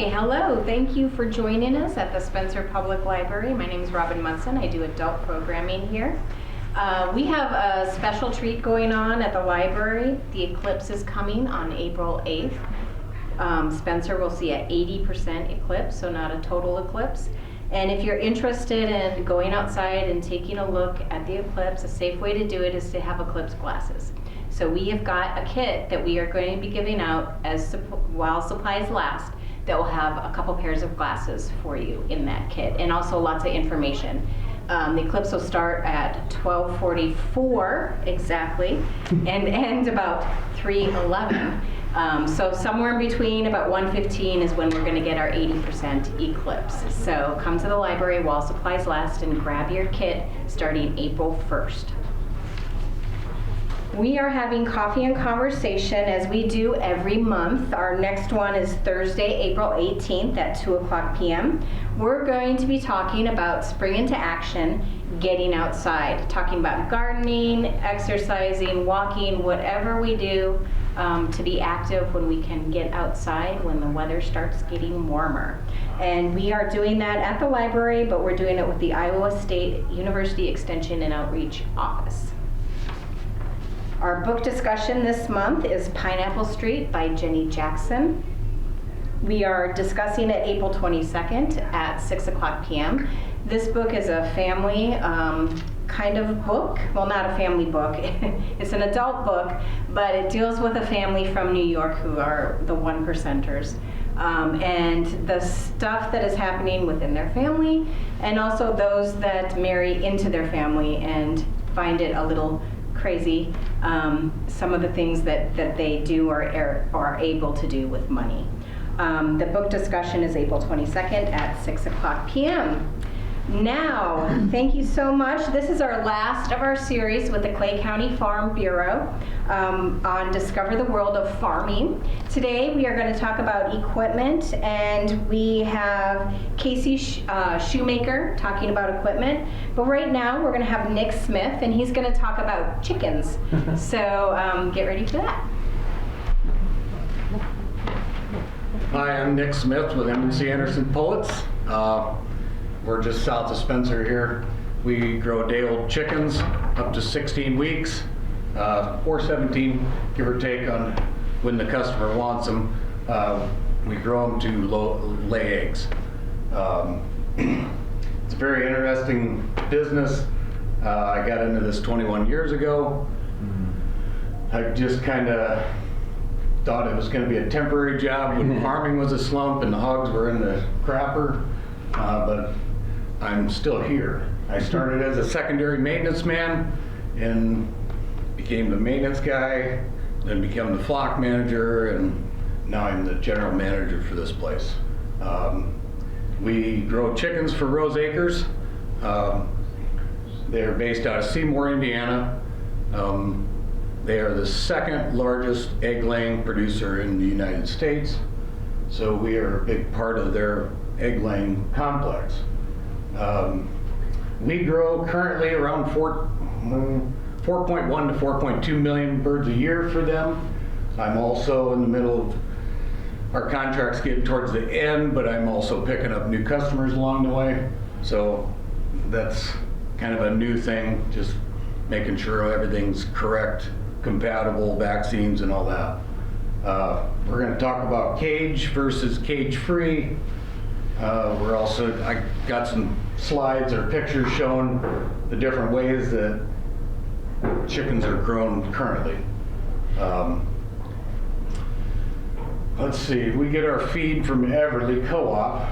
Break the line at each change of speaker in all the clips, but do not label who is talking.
Okay, hello. Thank you for joining us at the Spencer Public Library. My name is Robin Munson. I do adult programming here. We have a special treat going on at the library. The eclipse is coming on April 8th. Spencer will see an 80% eclipse, so not a total eclipse. And if you're interested in going outside and taking a look at the eclipse, a safe way to do it is to have eclipse glasses. So we have got a kit that we are going to be giving out while supplies last that will have a couple pairs of glasses for you in that kit, and also lots of information. The eclipse will start at 12:44 exactly and end about 3:11. So somewhere in between, about 1:15 is when we're going to get our 80% eclipse. So come to the library while supplies last and grab your kit starting April 1st. We are having coffee and conversation as we do every month. Our next one is Thursday, April 18th at 2:00 p.m. We're going to be talking about spring into action, getting outside, talking about gardening, exercising, walking, whatever we do to be active when we can get outside when the weather starts getting warmer. And we are doing that at the library, but we're doing it with the Iowa State University Extension and Outreach Office. Our book discussion this month is Pineapple Street by Jenny Jackson. We are discussing it April 22nd at 6:00 p.m. This book is a family kind of book. Well, not a family book. It's an adult book, but it deals with a family from New York who are the one percenters. And the stuff that is happening within their family, and also those that marry into their family and find it a little crazy, some of the things that they do or are able to do with money. The book discussion is April 22nd at 6:00 p.m. Now, thank you so much. This is our last of our series with the Clay County Farm Bureau on Discover the World of Farming. Today we are going to talk about equipment, and we have Casey Schomaker talking about equipment. But right now we're going to have Nick Smith, and he's going to talk about chickens. So get ready for that.
Hi, I'm Nick Smith with M&C Anderson Pullets. We're just south of Spencer here. We grow day-old chickens up to 16 weeks, or 17, give or take, on when the customer wants them. We grow them to lay eggs. It's a very interesting business. I got into this 21 years ago. I just kind of thought it was going to be a temporary job when farming was a slump and the hogs were in the crapper, but I'm still here. I started as a secondary maintenance man and became the maintenance guy, then became the flock manager, and now I'm the general manager for this place. We grow chickens for Rose Acres. They're based out of Seymour, Indiana. They are the second largest egg-laying producer in the United States, so we are a big part of their egg-laying complex. We grow currently around 4.1 to 4.2 million birds a year for them. I'm also in the middle of our contracts getting towards the end, but I'm also picking up new customers along the way. So that's kind of a new thing, just making sure everything's correct, compatible, vaccines and all that. We're going to talk about cage versus cage-free. I got some slides or pictures showing the different ways that chickens are grown currently. Let's see, we get our feed from Everly Co-op.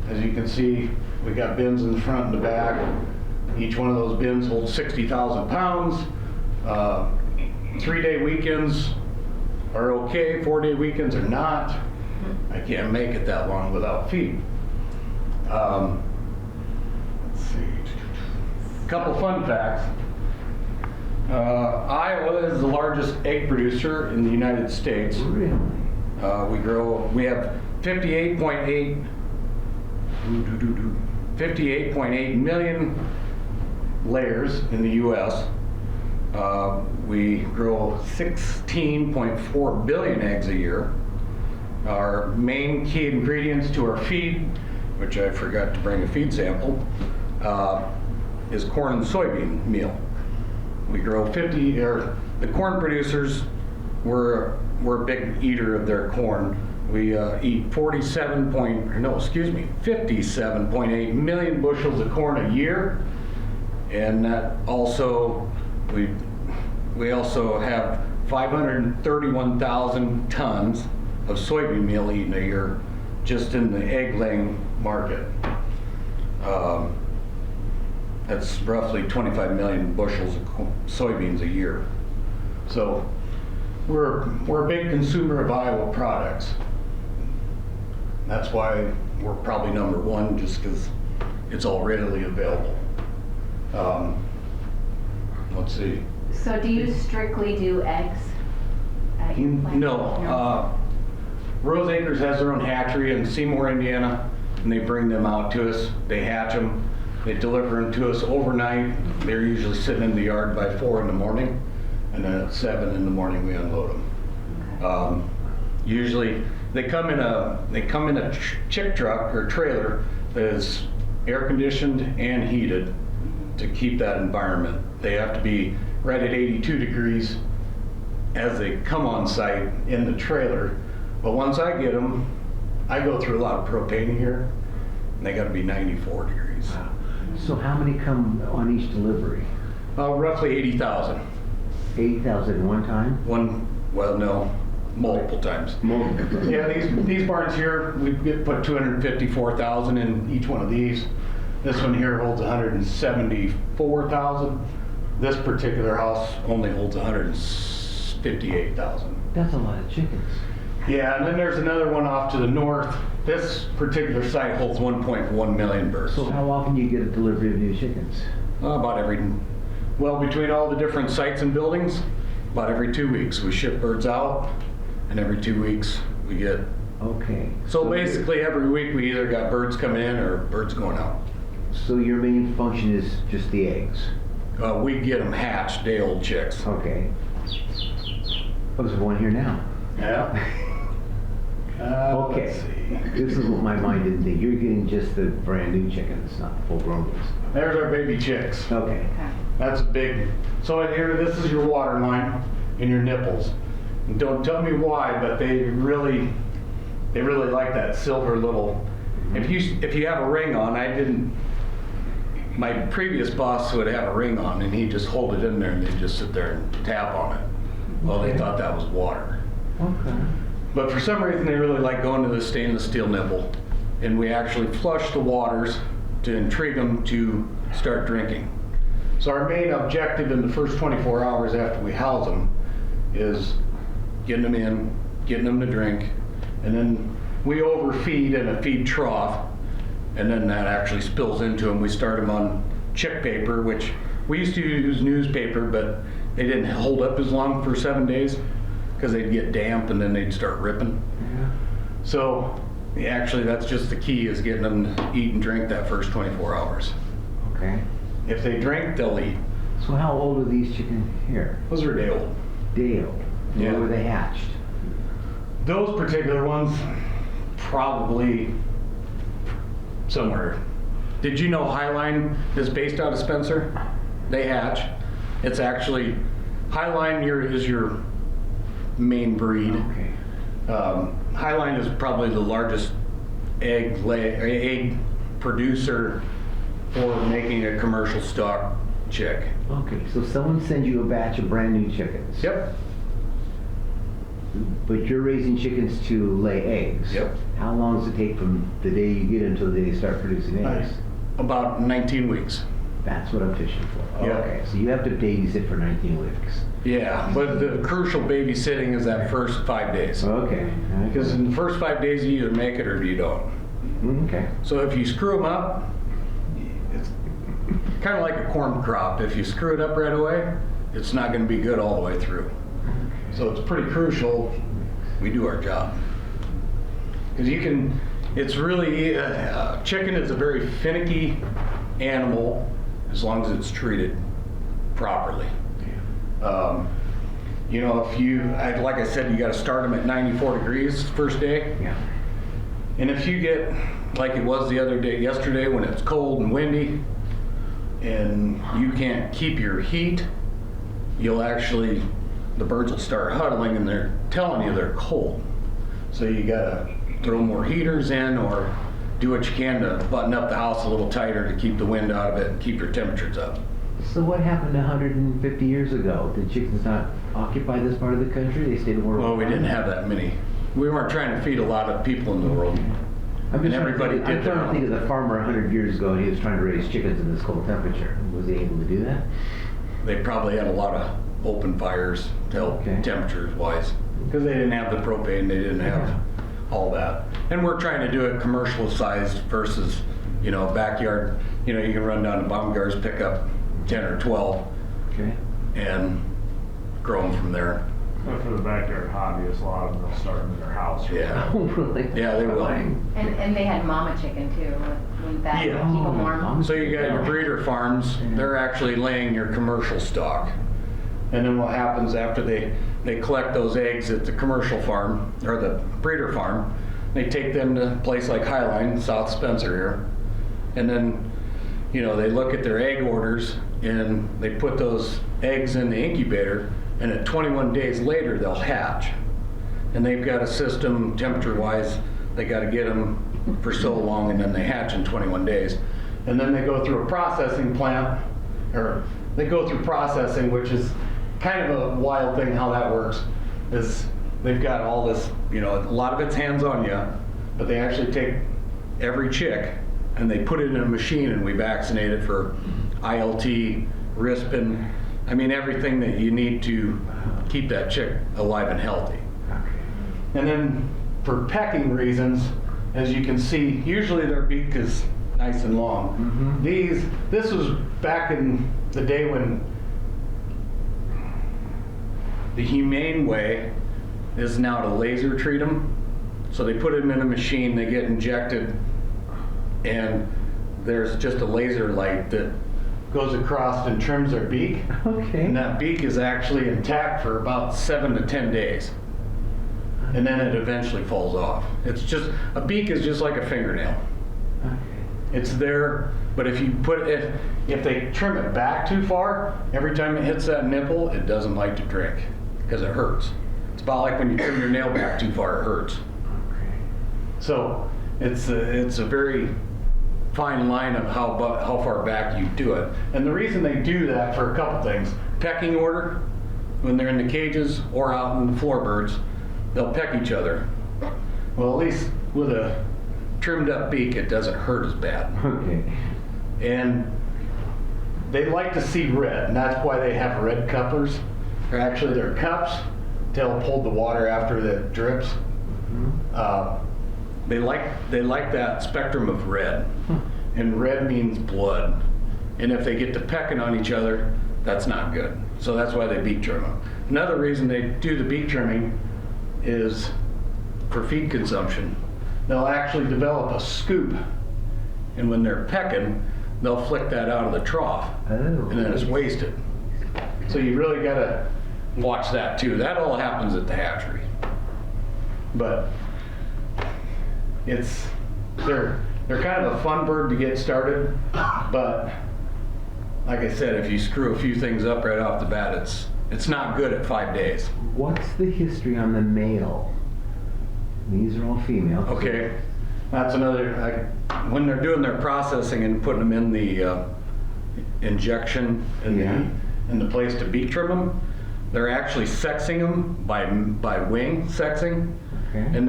As you can see, we got bins in the front and the back. Each one of those bins holds 60,000 pounds. 3-day weekends are okay, 4-day weekends are not. I can't make it that long without feed. Let's see. A couple fun facts. Iowa is the largest egg producer in the United States. We have 58.8 million layers in the U.S. We grow 16.4 billion eggs a year. Our main key ingredients to our feed, which I forgot to bring a feed sample, is corn and soybean meal. We grow the corn producers, we're a big eater of their corn. We eat 57.8 million bushels of corn a year, and that also we also have 531,000 tons of soybean meal eaten a year, just in the egg-laying market. That's roughly 25 million bushels of soybeans a year. So we're a big consumer of Iowa products. That's why we're probably number one, just because it's all readily available. Let's see.
So do you strictly do eggs at your plant?
No. Rose Acres has their own hatchery in Seymour, Indiana, and they bring them out to us. They hatch them. They deliver them to us overnight. They're usually sitting in the yard by 4 in the morning, and then at 7 in the morning we unload them.
Okay.
Usually they come in a chick truck or trailer that is air conditioned and heated to keep that environment. They have to be right at 82 degrees as they come on site in the trailer. But once I get them, I go through a lot of propane here, and they got to be 94 degrees.
Wow. So how many come on each delivery?
Roughly 80,000.
80,000 one time?
Multiple times.
Multiple.
Yeah, these barns here, we put 254,000 in each one of these. This one here holds 174,000. This particular house only holds 158,000.
That's a lot of chickens.
Yeah, and then there's another one off to the north. This particular site holds 1.1 million birds.
So how often do you get a delivery of new chickens?
Between all the different sites and buildings, about every 2 weeks we ship birds out, and every 2 weeks we get.
Okay.
So basically every week we either got birds coming in or birds going out.
So your main function is just the eggs?
We get them hatched, day-old chicks.
Okay. Oh, there's one here now.
Yeah.
Okay.
Let's see.
This is what my mind didn't think. You're getting just the brand new chickens, not the full-grown ones.
There's our baby chicks.
Okay.
Okay.
That's a big. So in here, this is your water line and your nipples. And don't tell me why, but they really like that silver little. If you have a ring on, my previous boss would have a ring on, and he'd just hold it in there, and they'd just sit there and tap on it. Well, they thought that was water.
Okay.
But for some reason, they really like going to the stainless steel nipple, and we actually flush the waters to intrigue them to start drinking. So our main objective in the first 24 hours after we house them is getting them in, getting them to drink, and then we overfeed in a feed trough, and then that actually spills into them. We start them on chick paper, which we used to use newspaper, but they didn't hold up as long for 7 days because they'd get damp and then they'd start ripping.
Yeah.
So actually that's just the key, is getting them to eat and drink that first 24 hours.
Okay.
If they drink, they'll eat.
So how old are these chickens here?
Those are day old.
Day old.
Yeah.
Where were they hatched?
Those particular ones, probably somewhere. Did you know Highline is based out of Spencer? They hatch. It's actually, Highline is your main breed.
Okay.
Highline is probably the largest egg producer for making a commercial stock chick.
Okay, so someone sends you a batch of brand new chickens.
Yep.
But you're raising chickens to lay eggs.
Yep.
How long does it take from the day you get them to the day they start producing eggs?
About 19 weeks.
That's what I'm fishing for.
Yeah.
Okay, so you have to babysit for 19 weeks.
Yeah, but the crucial babysitting is that first 5 days.
Okay.
Because in the first 5 days, you either make it or you don't.
Okay.
So if you screw them up, it's kind of like a corn crop. If you screw it up right away, it's not going to be good all the way through. So it's pretty crucial we do our job. Because it's really, chicken is a very finicky animal as long as it's treated properly. You know, like I said, you got to start them at 94 degrees first day.
Yeah.
And if you get, like it was yesterday when it's cold and windy, and you can't keep your heat, the birds will start huddling and they're telling you they're cold. So you gotta throw more heaters in or do what you can to button up the house a little tighter to keep the wind out of it and keep your temperatures up.
So what happened 150 years ago? Did chickens not occupy this part of the country? They stayed where?
Well, we didn't have that many. We weren't trying to feed a lot of people in the world.
I'm
And everybody
I'm
did their
trying to think
own.
of the farmer 100 years ago, and he was trying to raise chickens in this cold temperature. Was he able to do that?
They probably had a lot of open fires to help
Okay.
temperatures wise. Because they didn't have the propane, they didn't have all that. And we're trying to do it commercial sized versus, backyard. You can run down to Baumgart's, pick up 10 or 12
Okay.
and grow them from there.
But for the backyard hobbyists, a lot of them will start them in their house.
Yeah.
Oh, really?
Yeah, they will.
And they had mama chicken too, wouldn't that keep
Yeah.
them warm?
So you got your breeder farms, they're actually laying your commercial stock. And then what happens after they collect those eggs at the commercial farm, or the breeder farm, they take them to a place like Highline, South Spencer here. And then, they look at their egg orders and they put those eggs in the incubator, and at 21 days later, they'll hatch. And they've got a system, temperature-wise, they got to get them for so long, and then they hatch in 21 days. And then they go through a processing plant, or they go through processing, which is kind of a wild thing how that works, is they've got all this, a lot of it's hands-on you, but they actually take every chick and they put it in a machine and we vaccinate it for ILT, Rispin, everything that you need to keep that chick alive and healthy.
Okay.
And then for pecking reasons, as you can see, usually their beak is nice and long. This was back in the day when the humane way is now to laser treat them. So they put them in a machine, they get injected, and there's just a laser light that goes across and trims their beak.
Okay.
And that beak is actually intact for about 7 to 10 days. And then it eventually falls off. A beak is just like a fingernail.
Okay.
It's there, but if they trim it back too far, every time it hits that nipple, it doesn't like to drink because it hurts. It's about like when you trim your nail back too far, it hurts.
Okay.
So it's a very fine line of how far back you do it. And the reason they do that for a couple things, pecking order, when they're in the cages or out in the floor birds, they'll peck each other. Well, at least with a trimmed up beak, it doesn't hurt as bad.
Okay.
And they like to see red, and that's why they have red couplers. They're cups to help hold the water after it drips. They like that spectrum of red, and red means blood. And if they get to pecking on each other, that's not good. So that's why they beak trim them. Another reason they do the beak trimming is for feed consumption. They'll actually develop a scoop, and when they're pecking, they'll flick that out of the trough, and then it's wasted. So you really gotta watch that too. That all happens at the hatchery. But they're kind of a fun bird to get started, but like I said, if you screw a few things up right off the bat, it's not good at 5 days.
What's the history on the male? These are all female.
Okay, that's another, when they're doing their processing and putting them in the injection in the place to beak trim them, they're actually sexing them by wing sexing.
Okay.
And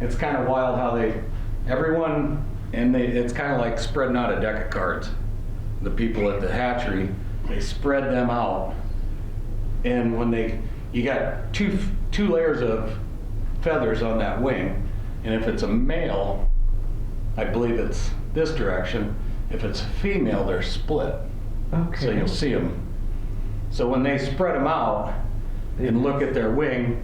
it's kind of wild how it's kind of like spreading out a deck of cards. The people at the hatchery, they spread them out. And when you got two layers of feathers on that wing, and if it's a male, I believe it's this direction. If it's a female, they're split.
Okay.
So you'll see them. So when they spread them out and look at their wing,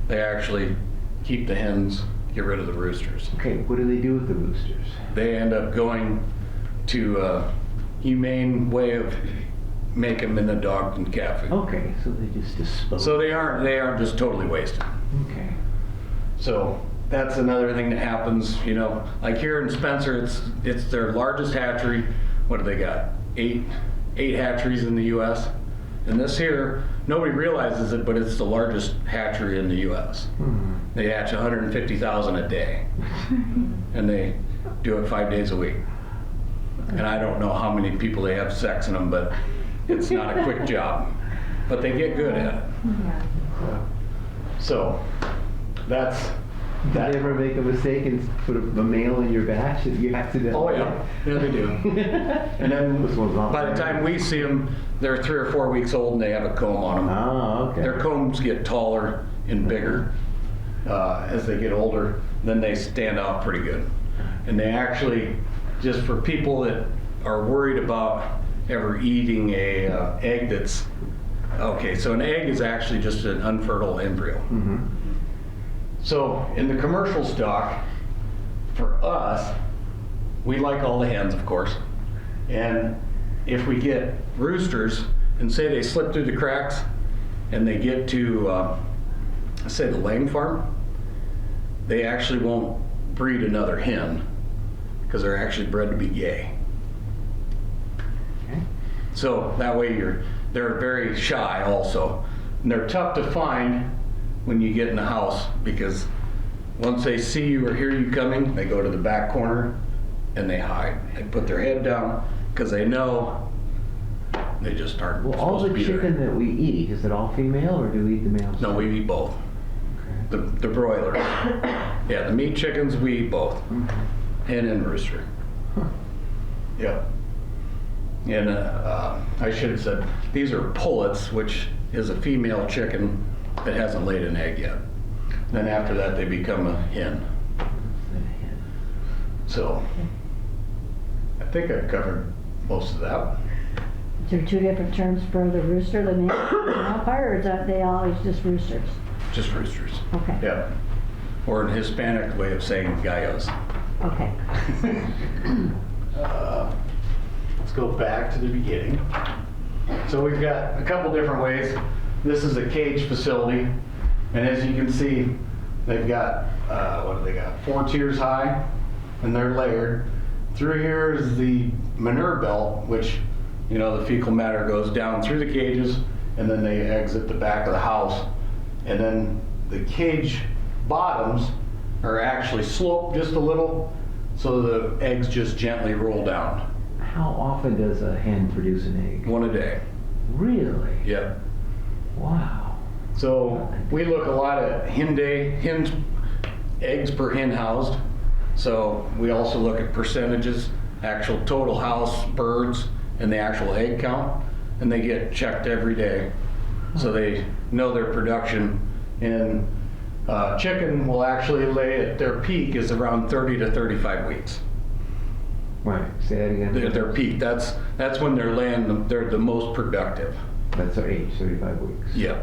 they actually keep the hens, get rid of the roosters.
Okay, what do they do with the roosters?
They end up going to a humane way of make them in the dog and cat food.
Okay, so they just dispose.
So they aren't just totally wasted.
Okay.
So that's another thing that happens, you know, like here in Spencer, it's their largest hatchery. What do they got? Eight hatcheries in the U.S. And this here, nobody realizes it, but it's the largest hatchery in the U.S. They hatch 150,000 a day, and they do it 5 days a week. And I don't know how many people they have sex in them, but it's not a quick job. But they get good at it. So that's
Did
that.
they ever make a mistake and put a male in your batch that you accidentally?
Oh yeah, yeah they do. And then
This one's not
by the
bad.
time we see them, they're 3 or 4 weeks old and they have a comb on them.
Oh, okay.
Their combs get taller and bigger as they get older. Then they stand out pretty good. And they actually, just for people that are worried about ever eating a egg that's, okay, so an egg is actually just an unfertile embryo.
Mm-hmm.
So in the commercial stock, for us, we like all the hens, of course. And if we get roosters, and say they slip through the cracks, and they get to, say the laying farm, they actually won't breed another hen, because they're actually bred to be gay.
Okay.
So that way they're very shy also. And they're tough to find when you get in the house, because once they see you or hear you coming, they go to the back corner and they hide. They put their head down because they know they just aren't
Well, all
supposed
the
to be
chicken
there.
that we eat, is it all female or do we eat the males?
No, we eat both. The broiler. Yeah, the meat chickens, we eat both. Hen and rooster.
Huh.
Yep. And I should have said, these are pullets, which is a female chicken that hasn't laid an egg yet. Then after that, they become a hen. So I think I've covered most of that.
Is there 2 different terms for the rooster, the male part, or is that they always just roosters?
Just roosters.
Okay.
Yeah. Or an Hispanic way of saying gallos.
Okay.
Let's go back to the beginning. So we've got a couple different ways. This is a cage facility, and as you can see, they've got, what do they got? 4 tiers high, and they're layered. Through here is the manure belt, which, you know, the fecal matter goes down through the cages, and then they exit the back of the house. And then the cage bottoms are actually sloped just a little, so the eggs just gently roll down.
How often does a hen produce an egg?
1 a day.
Really?
Yep.
Wow.
So we look a lot at hens, eggs per hen housed. So we also look at percentages, actual total house birds, and the actual egg count, and they get checked every day. So they know their production. And chicken will actually lay at their peak is around 30 to 35 weeks.
Right, say that again.
Their peak, that's when they're laying, they're the most productive.
That's our age, 35 weeks.
Yeah.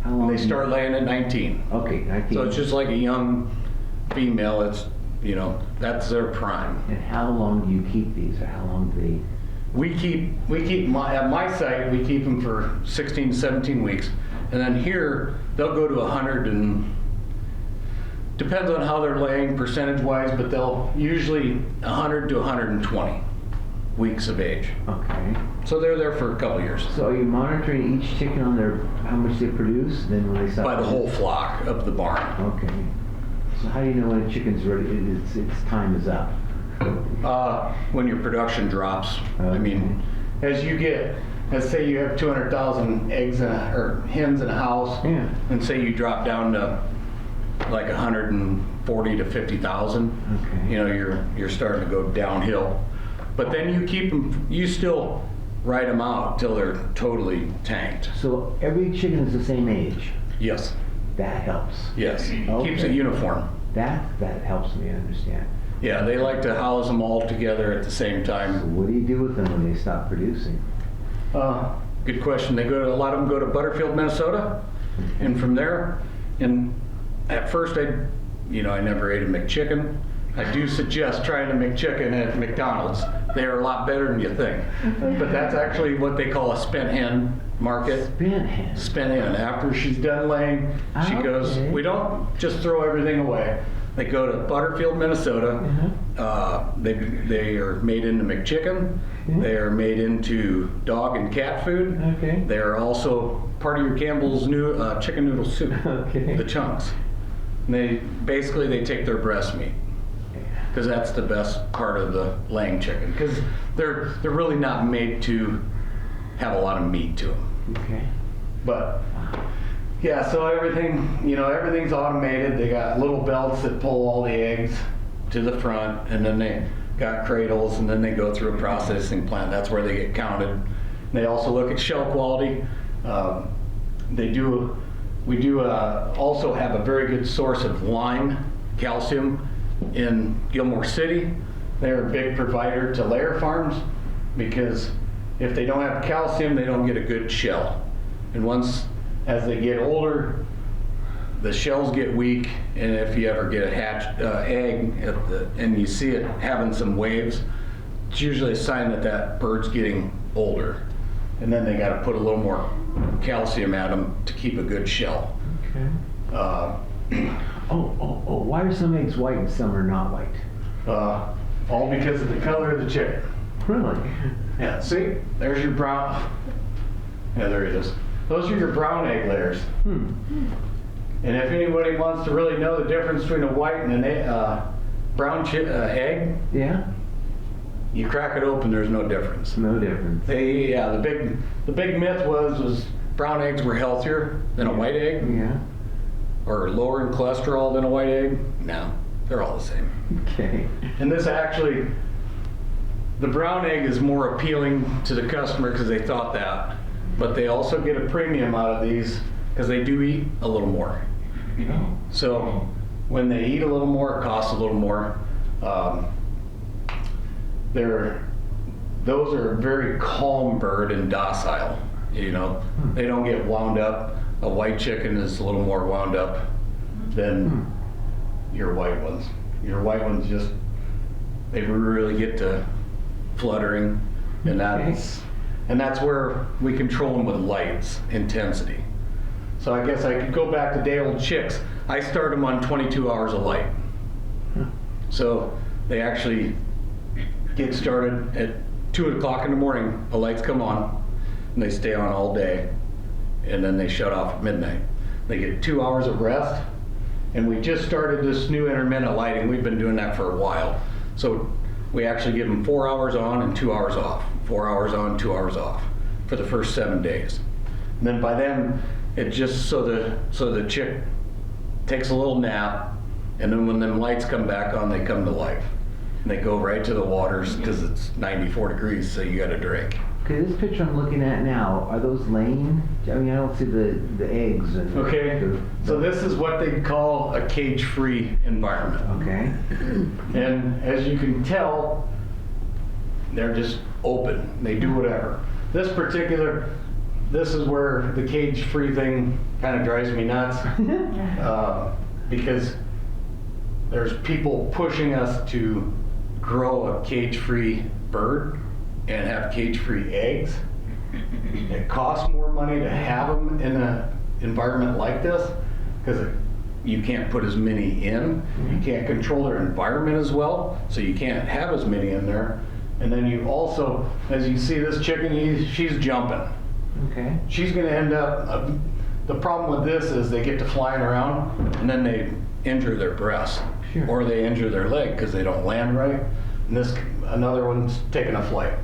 How long?
They start laying at 19.
Okay, 19.
So it's just like a young female, it's, you know, that's their prime.
And how long do you keep these, or how long do they?
We keep at my site, we keep them for 16 to 17 weeks. And then here, they'll go to 100 and, depends on how they're laying percentage wise, but they'll usually 100 to 120 weeks of age.
Okay.
So they're there for a couple years.
So are you monitoring each chicken on their, how much they produce, then when they stop?
By the whole flock of the barn.
Okay. So how do you know when a chicken's ready, its time is up?
When your production drops. I mean, as you get, let's say you have 200,000 eggs or hens in a house,
Yeah.
and say you drop down to like 140 to 50,000.
Okay.
You know, you're starting to go downhill. But then you keep them, you still ride them out till they're totally tanked.
So every chicken is the same age?
Yes,
That helps.
yes.
Okay.
Keeps it uniform.
That helps me understand.
Yeah, they like to house them all together at the same
So
time.
what do you do with them when they stop producing?
Good question. A lot of them go to Butterfield, Minnesota, and from there, and at first I never ate a McChicken. I do suggest trying to make chicken at McDonald's. They are a lot better than you think. But that's actually what they call a spent hen market.
Spent hen.
Spent hen. After she's done laying, she goes,
Okay.
we don't just throw everything away. They go to Butterfield, Minnesota. They are made into McChicken. They are made into dog and cat food.
Okay.
They are also part of your Campbell's new chicken noodle soup,
Okay.
the chunks. And they take their breast meat because that's the best part of the laying chicken because they're really not made to have a lot of meat to them.
Okay.
But yeah, so everything's automated. They got little belts that pull all the eggs to the front, and then they got cradles, and then they go through a processing plant. That's where they get counted. They also look at shell quality. We do also have a very good source of lime, calcium in Gilmore City. They're a big provider to layer farms because if they don't have calcium, they don't get a good shell. And as they get older, the shells get weak, and if you ever get a hatched egg and you see it having some waves, it's usually a sign that bird's getting older. And then they got to put a little more calcium at them to keep a good shell.
Okay. Why are some eggs white and some are not white?
All because of the color of the chicken.
Really?
Yeah, see, there's your brown. Yeah, there it is. Those are your brown egg layers. And if anybody wants to really know the difference between a white and a brown egg,
Yeah?
you crack it open, there's no difference.
No difference.
The big myth was brown eggs were healthier than a white egg,
Yeah.
or lower in cholesterol than a white egg. No, they're all the same.
Okay.
And this actually, the brown egg is more appealing to the customer because they thought that, but they also get a premium out of these because they do eat a little more.
Oh.
So when they eat a little more, it costs a little more. Those are a very calm bird and docile. They don't get wound up. A white chicken is a little more wound up than your white ones. Your white ones they really get to fluttering, and that's where we control them with lights, intensity. So I guess I could go back to day-old chicks. I start them on 22 hours of light. So they actually get started at 2 o'clock in the morning, the lights come on, and they stay on all day, and then they shut off at midnight. They get 2 hours of rest, and we just started this new intermittent lighting. We've been doing that for a while. So we actually give them 4 hours on and 2 hours off. 4 hours on, 2 hours off for the first 7 days. And then by then, it just so the chick takes a little nap, and then when them lights come back on, they come to life. And they go right to the waters because it's 94 degrees, so you got to drink.
Okay, this picture I'm looking at now, are those laying? I mean, I don't see the eggs.
Okay, so this is what they call a cage-free environment.
Okay.
And as you can tell, they're just open. They do whatever. This is where the cage-free thing kind of drives me nuts. Because there's people pushing us to grow a cage-free bird and have cage-free eggs. It costs more money to have them in an environment like this because you can't put as many in. You can't control their environment as well, so you can't have as many in there. And then you also, as you see this chicken, she's jumping.
Okay.
She's going to end up, the problem with this is they get to flying around and then they injure their breast.
Sure.
Or they injure their leg because they don't land right. And another one's taking a flight.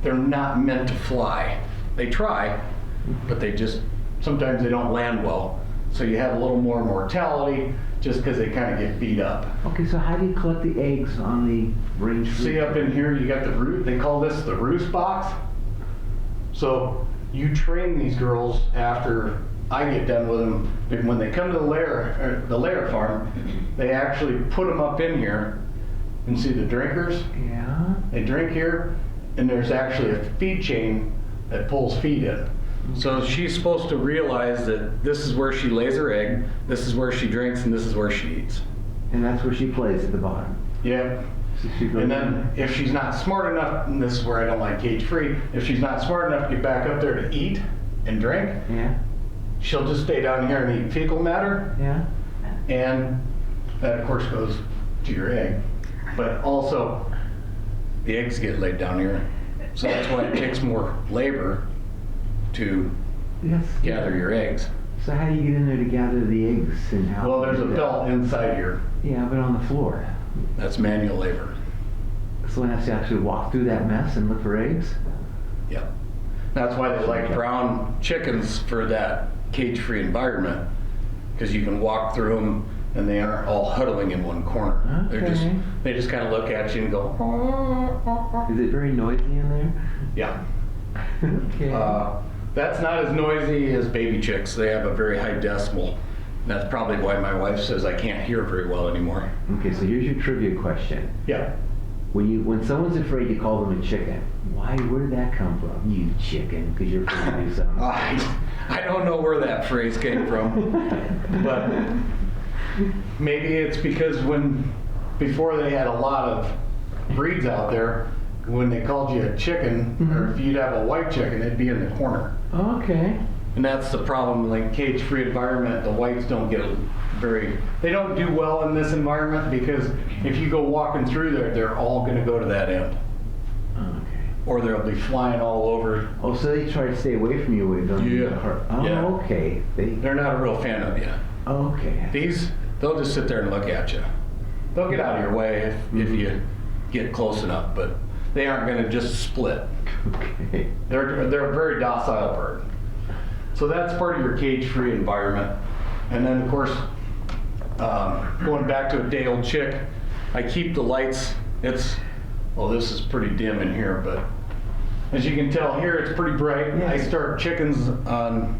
They're not meant to fly. They try, but sometimes they don't land well. So you have a little more mortality just because they kind of get beat up.
Okay, so how do you collect the eggs on the range?
See up in here, you got the root. They call this the roost box. So you train these girls after I get done with them. When they come to the layer farm, they actually put them up in here. And see the drinkers?
Yeah.
They drink here, and there's actually a feed chain that pulls feed in. So she's supposed to realize that this is where she lays her egg, this is where she drinks, and this is where she eats.
And that's where she plays at the bottom.
Yeah.
So she goes
And then if she's not smart enough, and this is where I don't like cage free, if she's not smart enough to get back up there to eat and drink,
Yeah,
she'll just stay down here and eat fecal matter,
yeah.
and that of course goes to your egg. But also, the eggs get laid down here, so that's why it takes more labor to
Yes.
gather your eggs.
So how do you get in there to gather the eggs and how?
Well, there's a belt inside here.
Yeah, but on the floor.
That's manual labor.
Someone has to actually walk through that mess and look for eggs?
Yep. That's why they like brown chickens for that cage-free environment, because you can walk through them and they aren't all huddling in one corner.
Okay.
They just kind of look at you and go, "Oh."
Is it very noisy in there?
Yeah.
Okay.
That's not as noisy as baby chicks. They have a very high decimal. And that's probably why my wife says I can't hear very well anymore.
Okay, so here's your trivia question.
Yeah.
When someone's afraid, you call them a chicken. Why? Where did that come from? You chicken, because you're afraid to do something.
I don't know where that phrase came from, but maybe it's because before they had a lot of breeds out there, when they called you a chicken, or if you'd have a white chicken, it'd be in the corner.
Okay.
And that's the problem, like cage-free environment, the whites don't get they don't do well in this environment, because if you go walking through there, they're all gonna go to that end.
Okay.
Or they'll be flying all over.
Oh, so they try to stay away from you with them?
Yeah.
Oh,
Yeah.
okay.
They're not a real fan of you.
Okay.
These, they'll just sit there and look at you. They'll get out of your way if you get close enough, but they aren't gonna just split.
Okay.
They're a very docile bird. So that's part of your cage-free environment. And then, of course, going back to a day-old chick, I keep the lights. Well, this is pretty dim in here, but as you can tell here, it's pretty bright.
Yeah.
I start chickens on,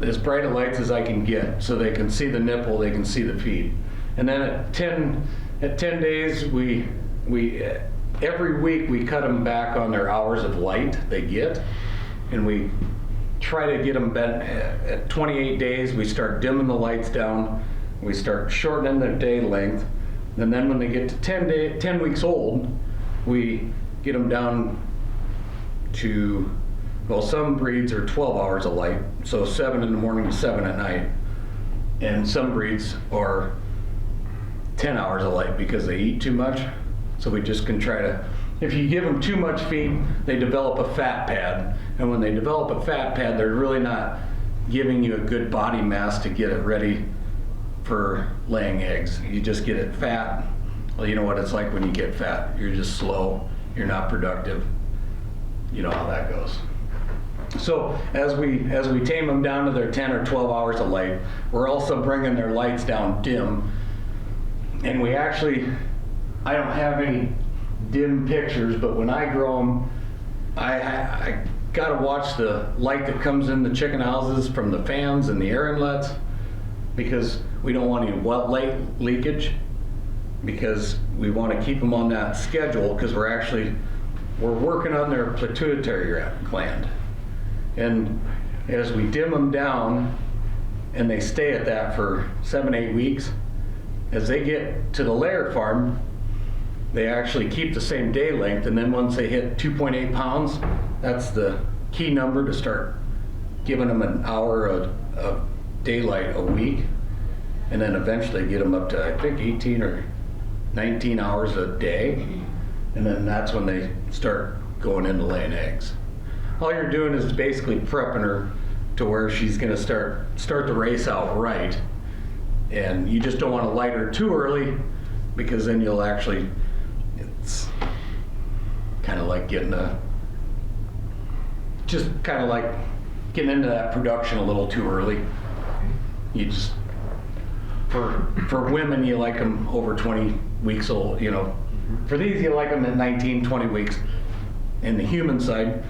as bright a lights as I can get, so they can see the nipple, they can see the feed. And then at 10 days, every week we cut them back on their hours of light they get, and we try to get them at 28 days. We start dimming the lights down, we start shortening their day length, and then when they get to 10 weeks old, we get them down to, well, some breeds are 12 hours of light, so 7 in the morning to 7 at night, and some breeds are 10 hours of light because they eat too much. So we just can try to, if you give them too much feed, they develop a fat pad. And when they develop a fat pad, they're really not giving you a good body mass to get it ready for laying eggs. You just get it fat. Well, you know what it's like when you get fat. You're just slow, you're not productive. You know how that goes. So as we tame them down to their 10 or 12 hours of light, we're also bringing their lights down dim. And I don't have any dim pictures, but when I grow them, I gotta watch the light that comes in the chicken houses from the fans and the air inlets, because we don't want any wet light leakage, because we want to keep them on that schedule, because we're working on their pituitary gland. And as we dim them down and they stay at that for 7-8 weeks, as they get to the layer farm, they actually keep the same day length, and then once they hit 2.8 pounds, that's the key number to start giving them an hour of daylight a week, and then eventually get them up to, I think, 18 or 19 hours a day, and then that's when they start going into laying eggs. All you're doing is basically prepping her to where she's gonna start the race out right, and you just don't want to light her too early, because then it's kind of like getting into that production a little too early. You just, for women, you like them over 20 weeks old, For these, you like them at 19, 20 weeks. In the human side,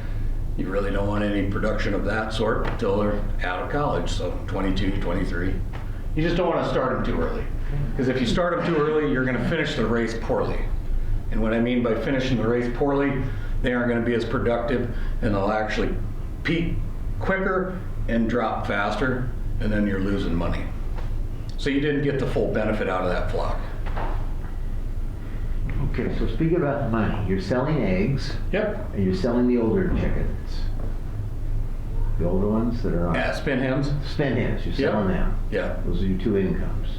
you really don't want any production of that sort until they're out of college, so 22, 23. You just don't want to start them too early. Because if you start them too early, you're going to finish the race poorly. And what I mean by finishing the race poorly, they aren't going to be as productive, and they'll actually peak quicker and drop faster, and then you're losing money. So you didn't get the full benefit out of that flock.
Okay, so speaking about money, you're selling eggs
Yep.
and you're selling the older chickens. The older ones that are on
Yeah, spin hens.
spin hens, you're
Yep.
selling them.
Yeah,
Those are your two incomes.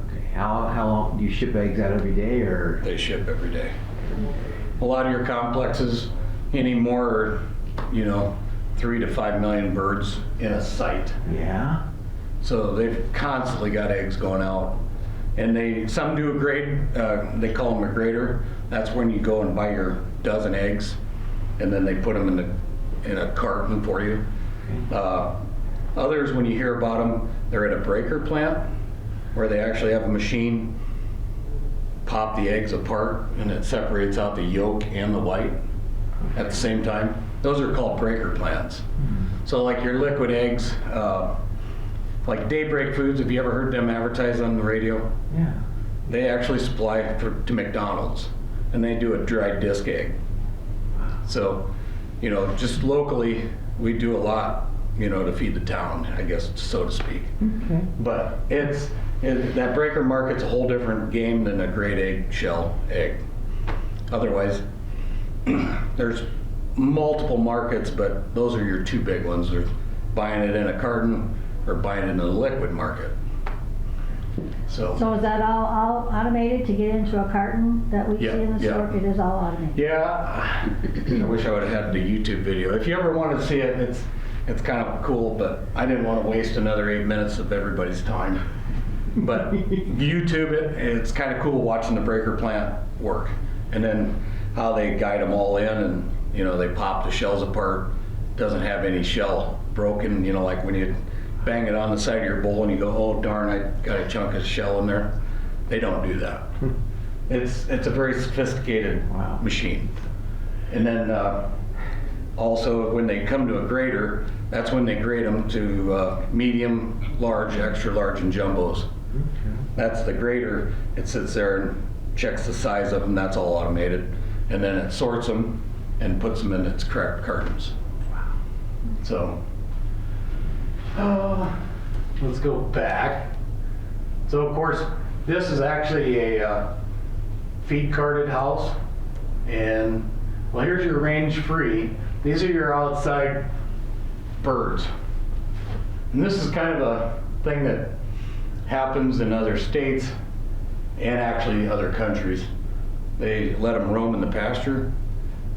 Okay, how long do you ship eggs out every day or?
they ship every day. A lot of your complexes anymore are, 3 to 5 million birds in a site.
Yeah.
So they've constantly got eggs going out. And some do a grade, they call them a grader. That's when you go and buy your dozen eggs and then they put them in a carton for you. Others, when you hear about them, they're at a breaker plant where they actually have a machine pop the eggs apart and it separates out the yolk and the white at the same time. Those are called breaker plants. So like your liquid eggs, like Daybreak Foods, have you ever heard them advertise on the radio?
Yeah.
They actually supply to McDonald's and they do a dry disc egg. So, just locally, we do a lot, to feed the town, I guess, so to speak.
Okay.
But that breaker market's a whole different game than a grade eggshell egg. Otherwise, there's multiple markets, but those are your two big ones. They're buying it in a carton or buying it in the liquid market. So
So is that all automated to get into a carton that we see in the
Yeah,
store? It is all automated?
yeah, I wish I would have had the YouTube video. If you ever want to see it, it's kind of cool, but I didn't want to waste another 8 minutes of everybody's time. But YouTube it, it's kind of cool watching the breaker plant work. And then how they guide them all in and, they pop the shells apart. Doesn't have any shell broken, like when you bang it on the side of your bowl and you go, oh darn, I got a chunk of shell in there. They don't do that. It's a very sophisticated
Wow.
machine. And then also when they come to a grader, that's when they grade them to medium, large, extra large, and jumbos. That's the grader. It sits there and checks the size of them. That's all automated. And then it sorts them and puts them in its correct cartons. So, let's go back. So of course, this is actually a feed carted house. And well, here's your range free. These are your outside birds. And this is kind of a thing that happens in other states and actually other countries. They let them roam in the pasture.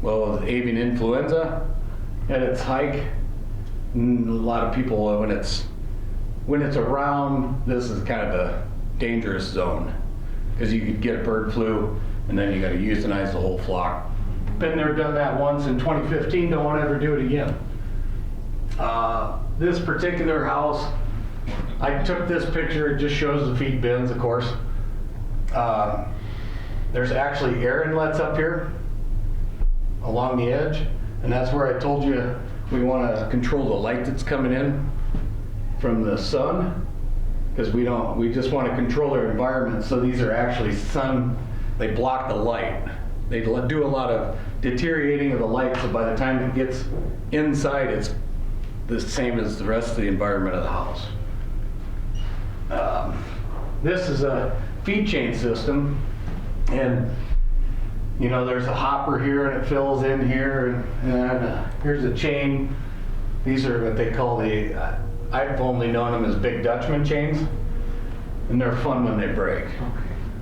Well, with avian influenza at its height, a lot of people, when it's around, this is kind of a dangerous zone because you could get bird flu and then you got to euthanize the whole flock. Been there, done that once in 2015, don't want to ever do it again. This particular house, I took this picture, it just shows the feed bins, of course. There's actually air inlets up here along the edge, and that's where I told you we want to control the light that's coming in from the sun, because we just want to control their environment. So these are actually they block the light. They do a lot of deteriorating of the light, so by the time it gets inside, it's the same as the rest of the environment of the house. This is a feed chain system, and there's a hopper here and it fills in here, and here's a chain. These are what they call I've only known them as Big Dutchman chains, and they're fun when they break.
Okay.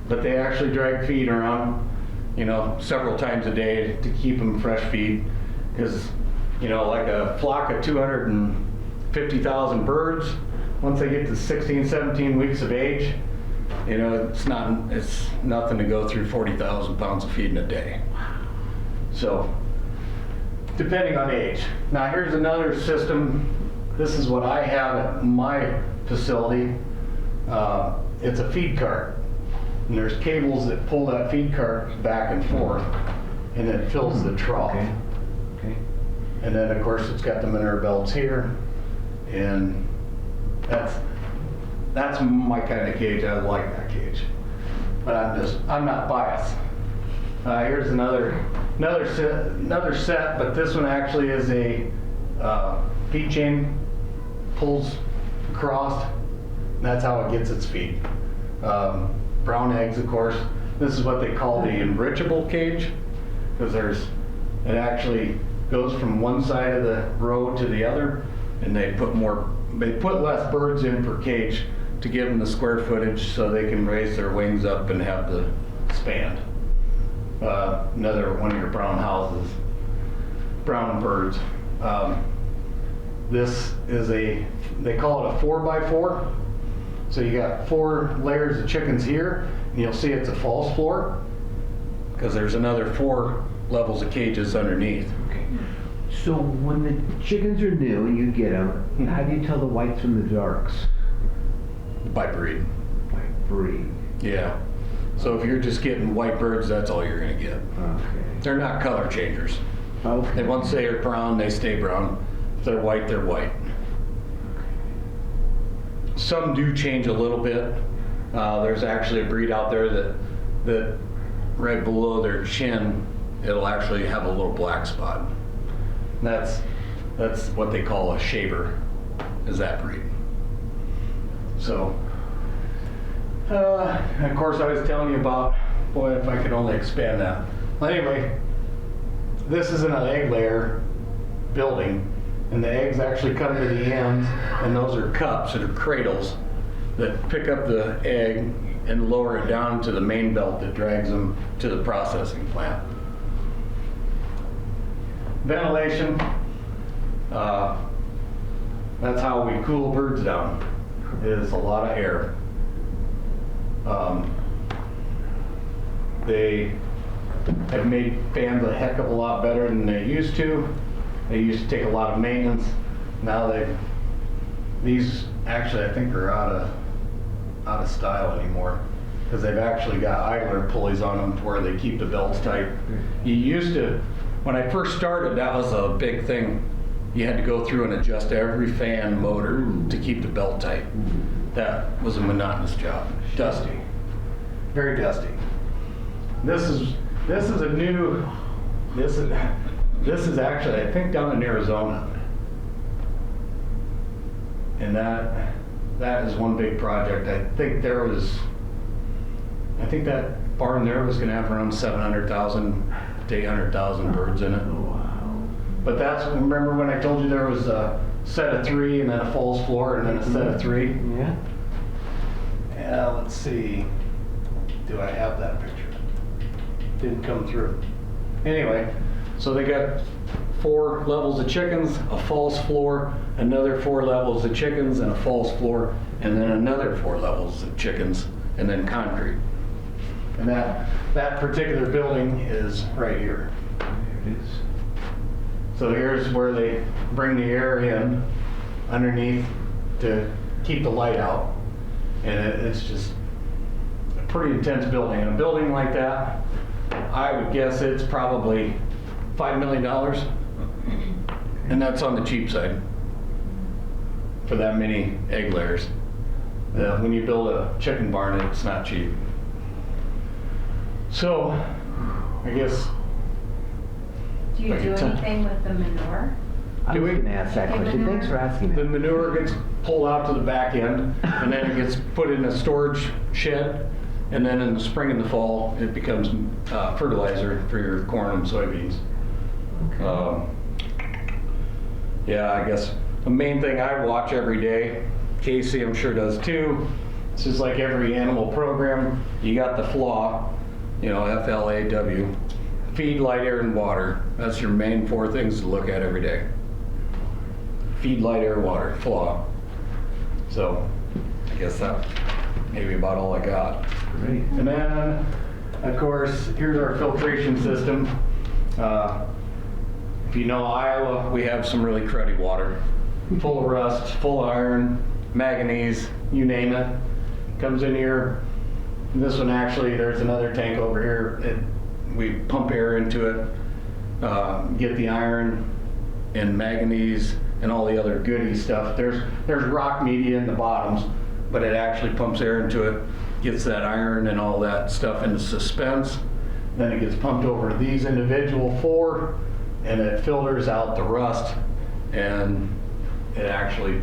But they actually drag feed around, several times a day to keep them fresh feed, because, like a flock of 250,000 birds, once they get to 16, 17 weeks of age, it's nothing to go through 40,000 pounds of feed in a day. So, depending on age. Now here's another system. This is what I have at my facility. It's a feed cart. And there's cables that pull that feed cart back and forth, and it fills the trough.
Okay.
And then of course it's got the manure belts here, and that's my kind of cage. I like that cage, but I'm not biased. Here's another set, but this one actually is a feed chain, pulls across, and that's how it gets its feed. Brown eggs, of course. This is what they call the enrichable cage, because it actually goes from one side of the row to the other, and they put less birds in per cage to give them the square footage so they can raise their wings up and have the span. Another one of your brown houses, brown birds. This is they call it a 4x4. So you got 4 layers of chickens here, and you'll see it's a false floor, because there's another 4 levels of cages underneath.
Okay. So when the chickens are new and you get them, how do you tell the whites from the darks?
By breed.
By breed.
Yeah. So if you're just getting white birds, that's all you're gonna get.
Okay.
They're not color changers.
Okay.
They once they're brown, they stay brown. If they're white, they're white. Some do change a little bit. There's actually a breed out there that right below their chin, it'll actually have a little black spot. That's what they call a shaver, is that breed. So, of course I was telling you about, boy, if I could only expand that. Well, anyway, this is an egg layer building, and the eggs actually come to the ends, and those are cups that are cradles that pick up the egg and lower it down to the main belt that drags them to the processing plant. Ventilation, that's how we cool birds down, is a lot of air. They have made fans a heck of a lot better than they used to. They used to take a lot of maintenance. Now these actually I think are out of style anymore, because they've actually got idler pulleys on them to where they keep the belts tight. You used to, when I first started, that was a big thing. You had to go through and adjust every fan motor to keep the belt tight. That was a monotonous job. Dusty, very dusty. This is a new. This is actually, I think, down in Arizona, and that is one big project. I think that barn there was going to have around 700,000 to 800,000 birds in it.
Wow.
But remember when I told you there was a set of 3 and then a false floor and then a set of 3?
Yeah.
Yeah, let's see. Do I have that picture? Didn't come through. Anyway, so they got 4 levels of chickens, a false floor, another 4 levels of chickens, and a false floor, and then another 4 levels of chickens, and then concrete. And that particular building is right here.
There it is.
So here's where they bring the air in underneath to keep the light out. And it's just a pretty intense building. And a building like that, I would guess it's probably $5 million. And that's on the cheap side for that many egg layers. When you build a chicken barn, it's not cheap. So, I guess.
Do you do anything with the manure?
I was going to ask that question. Thanks for asking
The
that.
manure gets pulled out to the back end, and then it gets put in a storage shed, and then in the spring and the fall, it becomes fertilizer for your corn and soybeans. Yeah, I guess the main thing I watch every day, Casey I'm sure does too, it's just like every animal program, you got the FLAW, FLAW, feed, light, air, and water. That's your main 4 things to look at every day. Feed, light, air, water, FLAW. So, I guess that maybe about all I got.
Great.
And then, of course, here's our filtration system. If you know Iowa, we have some really cruddy water. Full of rust, full of iron, manganese, you name it. Comes in here. This one actually, there's another tank over here. We pump air into it, get the iron and manganese and all the other goody stuff. There's rock media in the bottoms, but it actually pumps air into it, gets that iron and all that stuff into suspense. Then it gets pumped over these individual 4, and it filters out the rust, and it actually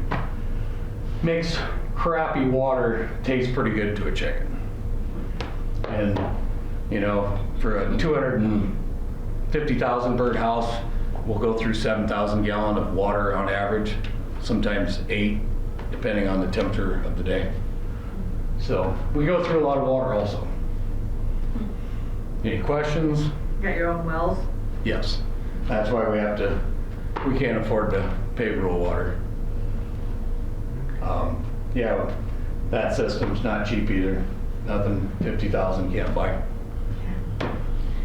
makes crappy water taste pretty good to a chicken. And You know, for a 250,000 bird house, we'll go through 7,000 gallon of water on average, sometimes 8, depending on the temperature of the day. So we go through a lot of water also. Any questions?
Got your own wells?
Yes. That's why we can't afford to pay rural water. Yeah, that system's not cheap either. Nothing 50,000 can't buy.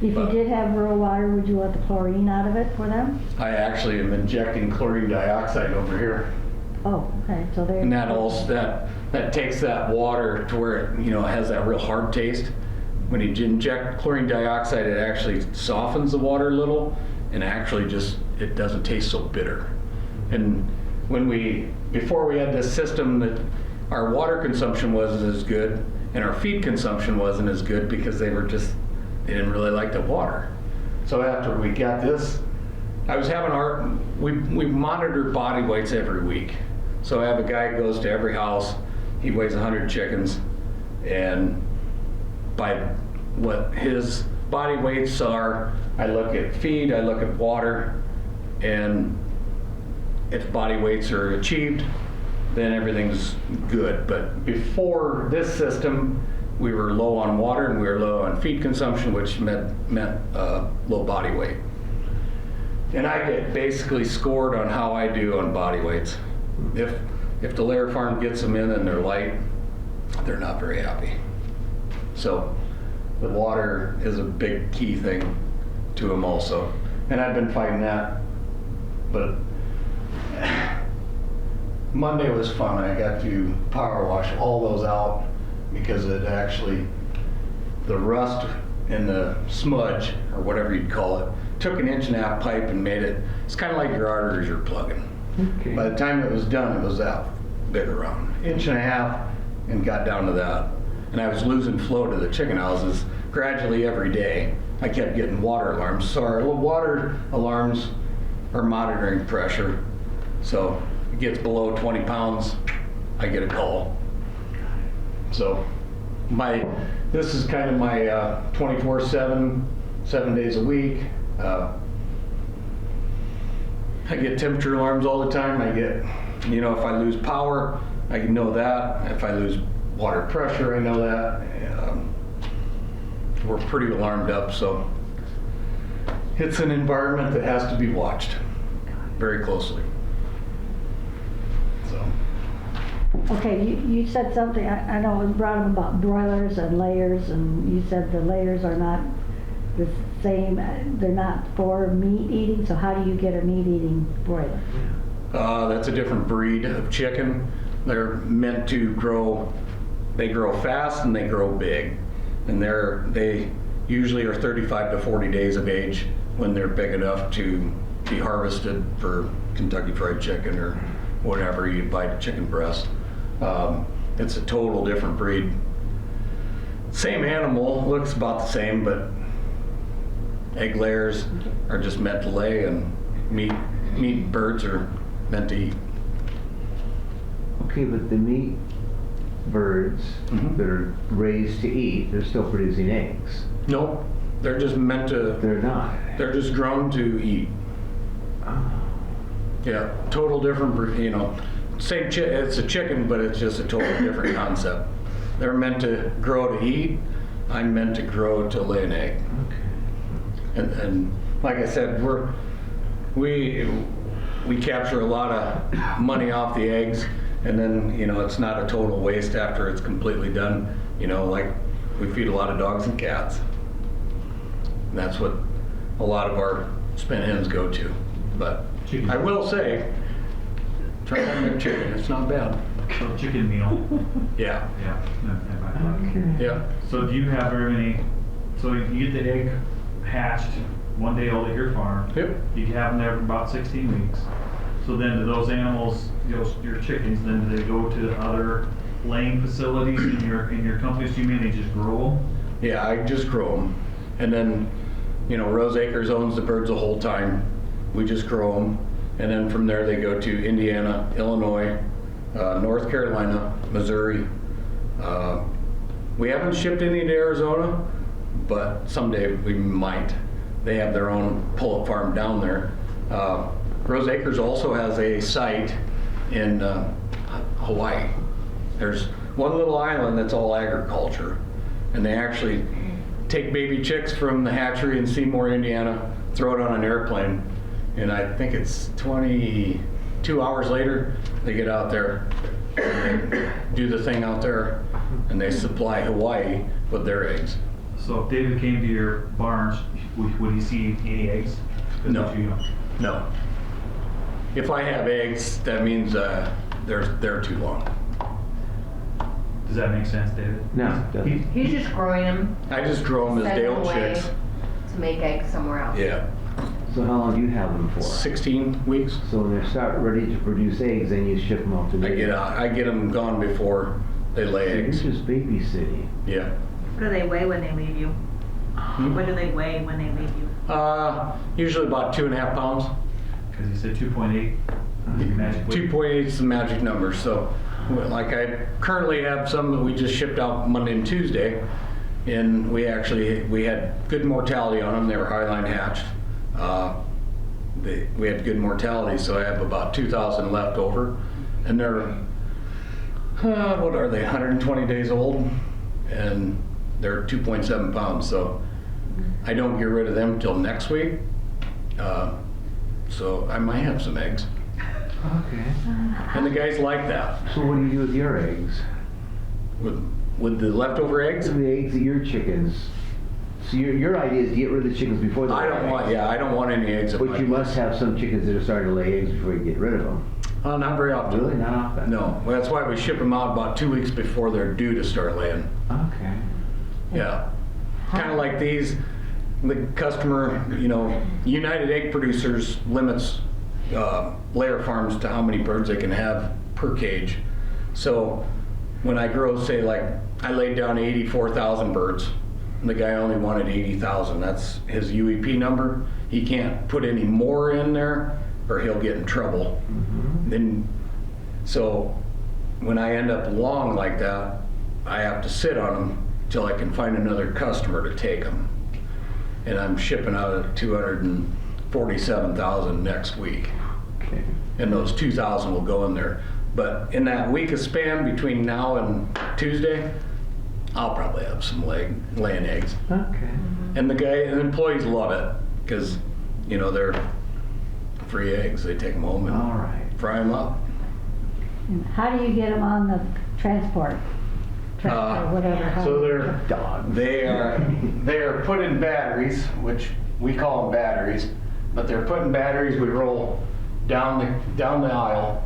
If you did have rural water, would you let the chlorine out of it for them?
I actually am injecting chlorine dioxide over here.
Oh, okay, so there.
And that takes that water to where it, you know, has that real hard taste. When you inject chlorine dioxide, it actually softens the water a little, and actually just, it doesn't taste so bitter. And before we had this system, that our water consumption wasn't as good, and our feed consumption wasn't as good because they didn't really like the water. So after we got this, I was having we monitored body weights every week. So I have a guy who goes to every house, he weighs 100 chickens, and by what his body weights are, I look at feed, I look at water, and if body weights are achieved, then everything's good. But before this system, we were low on water and we were low on feed consumption, which meant low body weight. And I get basically scored on how I do on body weights. If the layer farm gets them in and they're light, they're not very happy. So the water is a big key thing to them also. And I've been fighting that, but Monday was fun. I got to power wash all those out because it actually, the rust and the smudge, or whatever you'd call it, took an 1.5-inch pipe and made it, it's kind of like your arteries you're plugging.
Okay.
By the time it was done, it was that big around, 1.5 inches, and got down to that. And I was losing flow to the chicken houses gradually every day. I kept getting water alarms. So our water alarms are monitoring pressure. So it gets below 20 pounds, I get a call. So this is kind of my 24/7, 7 days a week. I get temperature alarms all the time. I get, you know, if I lose power, I know that. If I lose water pressure, I know that. We're pretty alarmed up, so it's an environment that has to be watched very closely. So.
Okay, you said something, I know it was brought up about broilers and layers, and you said the layers are not the same, they're not for meat eating, so how do you get a meat eating broiler?
That's a different breed of chicken. They're meant to grow, they grow fast and they grow big. And they usually are 35 to 40 days of age when they're big enough to be harvested for Kentucky Fried Chicken or whatever you buy chicken breast. It's a total different breed. Same animal, looks about the same, but egg layers are just meant to lay, and meat birds are meant to eat.
Okay, but the meat birds that are raised to eat, they're still producing eggs.
Nope, they're just meant to.
They're not.
They're just grown to eat.
Oh.
Yeah, total different, you know, same it's a chicken, but it's just a totally different concept. They're meant to grow to eat. I'm meant to grow to lay an egg.
Okay.
And like I said, we capture a lot of money off the eggs, and then, you know, it's not a total waste after it's completely done. You know, like we feed a lot of dogs and cats. And that's what a lot of our spent hens go to. But
Chicken.
I will say, try to make chicken, it's not bad.
So chicken meal.
Yeah,
Yeah.
Okay.
yeah.
So do you have very many, so you get the egg hatched one day old at your farm.
Yep.
You have them there for about 16 weeks. So then do those animals, your chickens, then do they go to other laying facilities in your companies? Do you mainly just grow them?
Yeah, I just grow them. And then, you know, Rose Acres owns the birds the whole time. We just grow them. And then from there they go to Indiana, Illinois, North Carolina, Missouri. We haven't shipped any to Arizona, but someday we might. They have their own pullet farm down there. Rose Acres also has a site in Hawaii. There's one little island that's all agriculture, and they actually take baby chicks from the hatchery in Seymour, Indiana, throw it on an airplane, and I think it's 22 hours later, they get out there, and they do the thing out there, and they supply Hawaii with their eggs.
So if David came to your barns, would he see any eggs? 'Cause
No.
they're too young.
No. If I have eggs, that means they're too long.
Does that make sense, David?
No, it doesn't.
He's just growing them,
I just grow them as
send them
day-old
away
chicks.
to make eggs somewhere else.
Yeah,
So how long do you have them for?
16 weeks.
So when they start ready to produce eggs, then you ship them off to the...
I get them gone before they lay eggs.
You're just babysitting.
Yeah.
What do they weigh when they leave you? What do they weigh when they leave you?
Usually about 2.5 pounds.
Because he said 2.8, magic weight.
2.8 is the magic number. So, like I currently have some that we just shipped out Monday and Tuesday, and we had good mortality on them. They were highline hatched. We had good mortality, so I have about 2,000 left over, and they're what are they? 120 days old, and they're 2.7 pounds. So I don't get rid of them till next week. So I might have some eggs.
Okay.
And the guys like that.
So what do you do with your eggs?
With the leftover eggs,
The eggs that your chickens... So your idea is to get rid of the chickens before they
I don't want any eggs. at
But
my
you
place.
must have some chickens that are starting to lay eggs before you get rid of them.
Not very often.
Really? Not often?
No. Well, that's why we ship them out about 2 weeks before they're due to start laying.
Okay.
Yeah. Kind of like these, the customer, United Egg Producers limits layer farms to how many birds they can have per cage. So when I grow, say like, I laid down 84,000 birds, and the guy only wanted 80,000. That's his UEP number. He can't put any more in there or he'll get in trouble. Then, so when I end up long like that, I have to sit on them till I can find another customer to take them. And I'm shipping out at 247,000 next week.
Okay.
And those 2,000 will go in there. But in that week of span between now and Tuesday, I'll probably have some laying eggs.
Okay.
And the employees love it because, they're free eggs. They take them home and
All right.
fry them up.
And how do you get them on the transport? Truck or whatever.
So
Dogs.
they are put in batteries, which we call them batteries, but they're put in batteries. We roll down the aisle,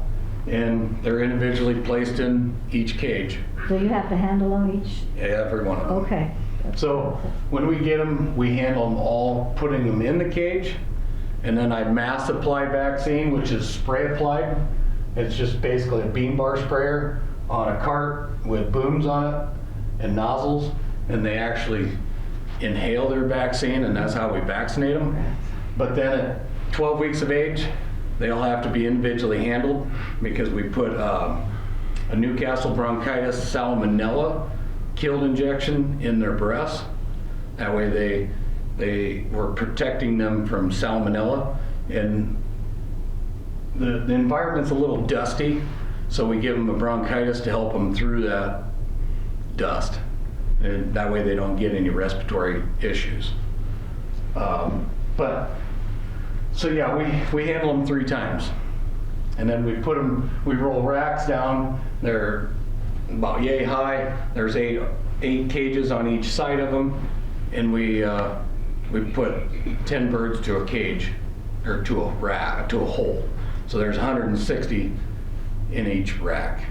and they're individually placed in each cage.
So you have to handle them each?
Every one of them.
Okay.
So when we get them, we handle them all, putting them in the cage, and then I mass apply vaccine, which is spray applied. It's just basically a bean bar sprayer on a cart with booms on it and nozzles, and they actually inhale their vaccine, and that's how we vaccinate them. But then at 12 weeks of age, they all have to be individually handled because we put a Newcastle bronchitis salmonella killed injection in their breasts. That way we're protecting them from salmonella. And the environment's a little dusty, so we give them a bronchitis to help them through that dust. And that way they don't get any respiratory issues. So yeah, we handle them 3 times. And then we roll racks down. They're about yay high. There's eight cages on each side of them. And we put 10 birds to a cage, or to a rack, to a hole. So there's 160 in each rack.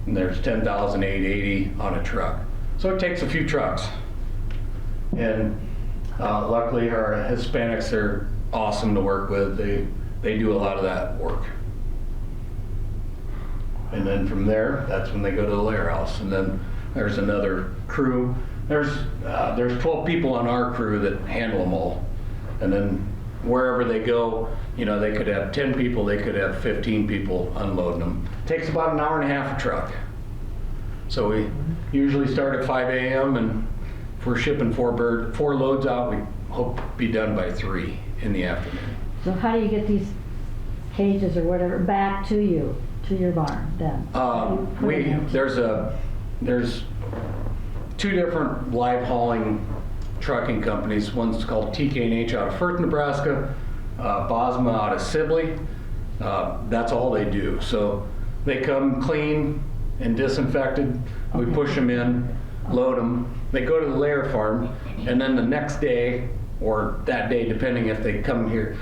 And there's 10,880 on a truck. So it takes a few trucks. And luckily our Hispanics are awesome to work with. They do a lot of that work. And then from there, that's when they go to the layer house. And then there's another crew. There's 12 people on our crew that handle them all. And then wherever they go, they could have 10 people, they could have 15 people unloading them. Takes about an hour and a half a truck. So we usually start at 5 a.m. and if we're shipping 4 loads out, we hope to be done by 3 in the afternoon.
So how do you get these cages or whatever back to you, to your barn then? You put it in-
There's 2 different live hauling trucking companies. One's called TK&H out of Firth, Nebraska, Bosma out of Sibley. That's all they do. So they come clean and disinfected. We
Okay.
push them in, load them. They go to the layer farm, and then the next day, or that day, depending if they come here.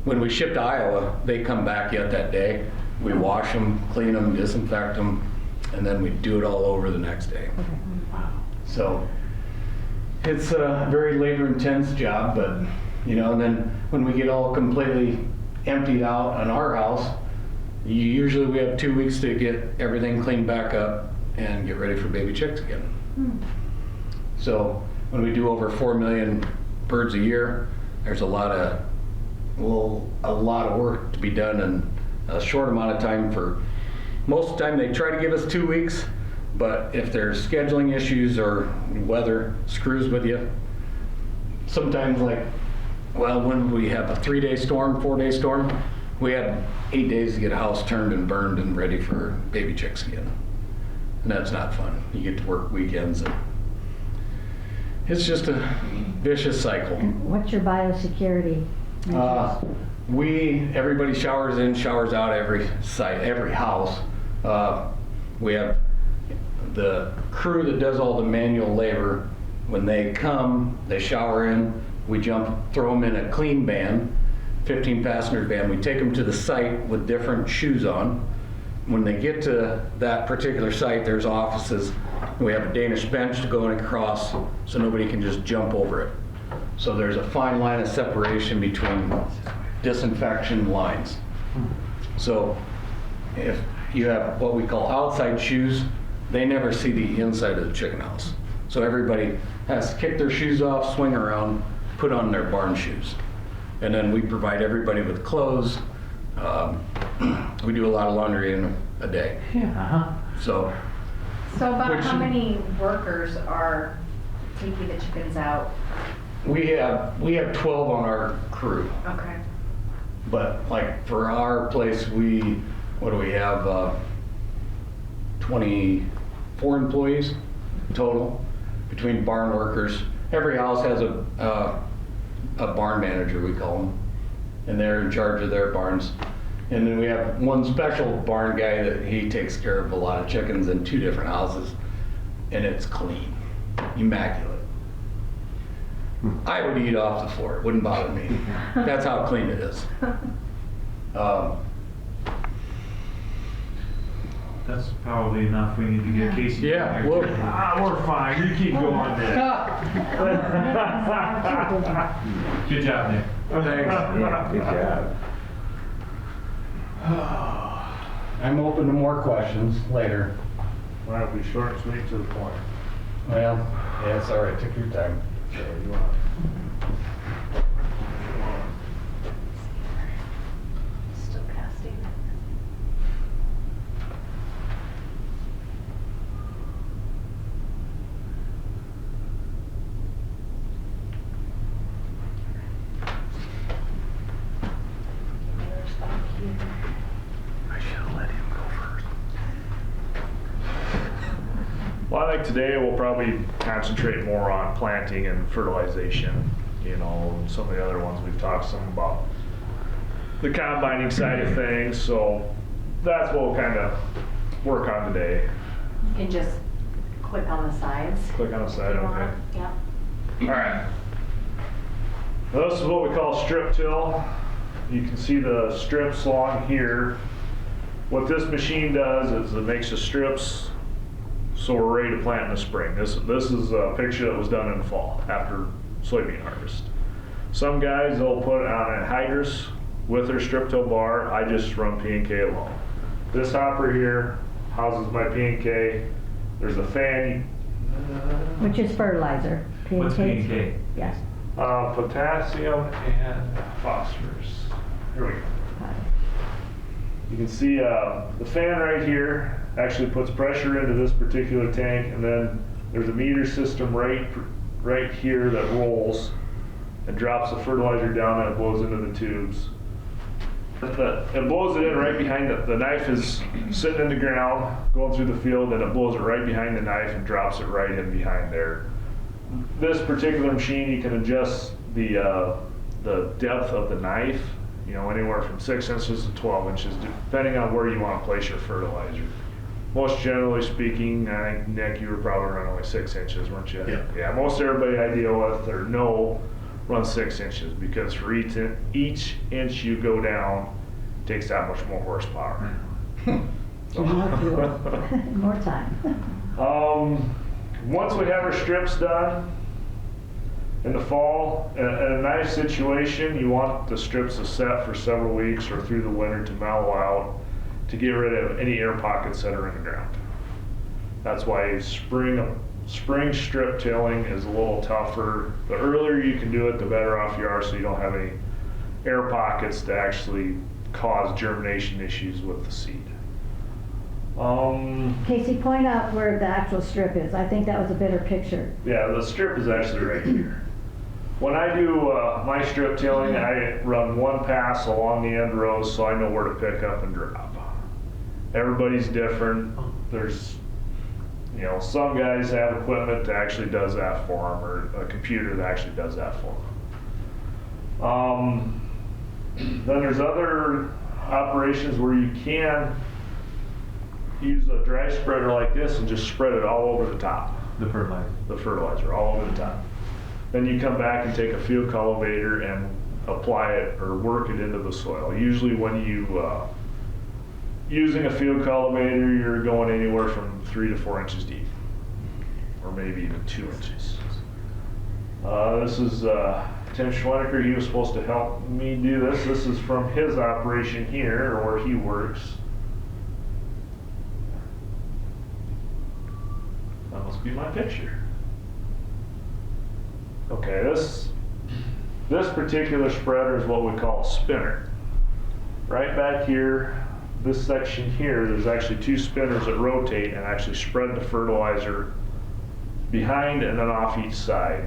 When we ship to Iowa, they come back yet that day. We wash them, clean them, disinfect them, and then we do it all over the next day. So it's a very labor-intense job, but, you know, and then when we get all completely emptied out on our house, usually we have 2 weeks to get everything cleaned back up and get ready for baby chicks again. So when we do over 4 million birds a year, there's a lot of work to be done in a short amount of time. For most of the time, they try to give us 2 weeks, but if there's scheduling issues or weather screws with you, sometimes when we have a 3-day storm, 4-day storm, we have 8 days to get a house turned and burned and ready for baby chicks again. And that's not fun. You get to work weekends, and it's just a vicious cycle.
What's your biosecurity measures?
Everybody showers in, showers out every site, every house. We have the crew that does all the manual labor. When they come, they shower in, we throw them in a clean van, 15 passenger van. We take them to the site with different shoes on. When they get to that particular site, there's offices. We have a Danish bench to go across so nobody can just jump over it. So there's a fine line of separation between disinfection lines. So if you have what we call outside shoes, they never see the inside of the chicken house. So everybody has to kick their shoes off, swing around, put on their barn shoes. And then we provide everybody with clothes. We do a lot of laundry in a day. So
about
Which-
how many workers are taking the chickens out?
we have 12 on our crew.
Okay.
But like for our place, what do we have? 24 employees total between barn workers. Every house has a barn manager, we call them, and they're in charge of their barns. And then we have one special barn guy that he takes care of a lot of chickens in 2 different houses, and it's clean, immaculate. I would eat off the floor, it wouldn't bother me. That's how clean it is.
That's probably enough. We need to get Casey.
Yeah,
down
well-
here. We're fine. You keep going there. Good job, Nick.
Thanks.
Yeah, good job.
I'm open to more questions later.
Why don't we short and sweet to the point?
Well, yeah, it's all right, take your time.
So you want?
Still casting.
I should have let him go first.
Well, I think today we'll probably concentrate more on planting and fertilization, you know, and some of the other ones we've talked some about the combining side of things, so that's what we'll kind of work on today.
You can just click on the sides.
Click on the side, okay.
Yeah.
All right. Now, this is what we call strip till. You can see the strips along here. What this machine does is it makes the strips so we're ready to plant in the spring. This is a picture that was done in the fall after soybean harvest. Some guys, they'll put it on a hydrous with their strip till bar. I just run P&K alone. This hopper here houses my P&K. There's a fan.
Which is fertilizer.
What's P&K?
Yes.
Potassium and phosphorus. Here we go. You can see the fan right here actually puts pressure into this particular tank, and then there's a meter system right right here that rolls and drops the fertilizer down and it blows into the tubes. It blows it in right behind the knife is sitting in the ground, going through the field, and it blows it right behind the knife and drops it right in behind there. This particular machine, you can adjust the depth of the knife, you know, anywhere from 6 inches to 12 inches, depending on where you want to place your fertilizer. Most generally speaking, I think, Nick, you were probably running like 6 inches, weren't you?
Yeah.
Yeah, most everybody I deal with or know run 6 inches because for each inch you go down takes that much more horsepower.
More fuel, more time.
Once we have our strips done in the fall, in a nice situation, you want the strips to set for several weeks or through the winter to mellow out to get rid of any air pockets that are in the ground. That's why spring strip tilling is a little tougher. The earlier you can do it, the better off you are so you don't have any air pockets to actually cause germination issues with the seed.
Casey, point out where the actual strip is. I think that was a better picture.
Yeah, the strip is actually right here. When I do my strip tilling, I run one pass along the end rows so I know where to pick up and drop. Everybody's different. There's, you know, some guys have equipment that actually does that for them, or a computer that actually does that for them. Then there's other operations where you can use a dry spreader like this and just spread it all over the top.
The fertilizer.
The fertilizer all over the top. Then you come back and take a field cultivator and apply it or work it into the soil. Usually when you using a field cultivator, you're going anywhere from 3 to 4 inches deep, or maybe even 2 inches. This is Tim Schomaker. He was supposed to help me do this. This is from his operation here, or where he works. That must be my picture. Okay, this particular spreader is what we call a spinner. Right back here, this section here, there's actually 2 spinners that rotate and actually spread the fertilizer behind and then off each side.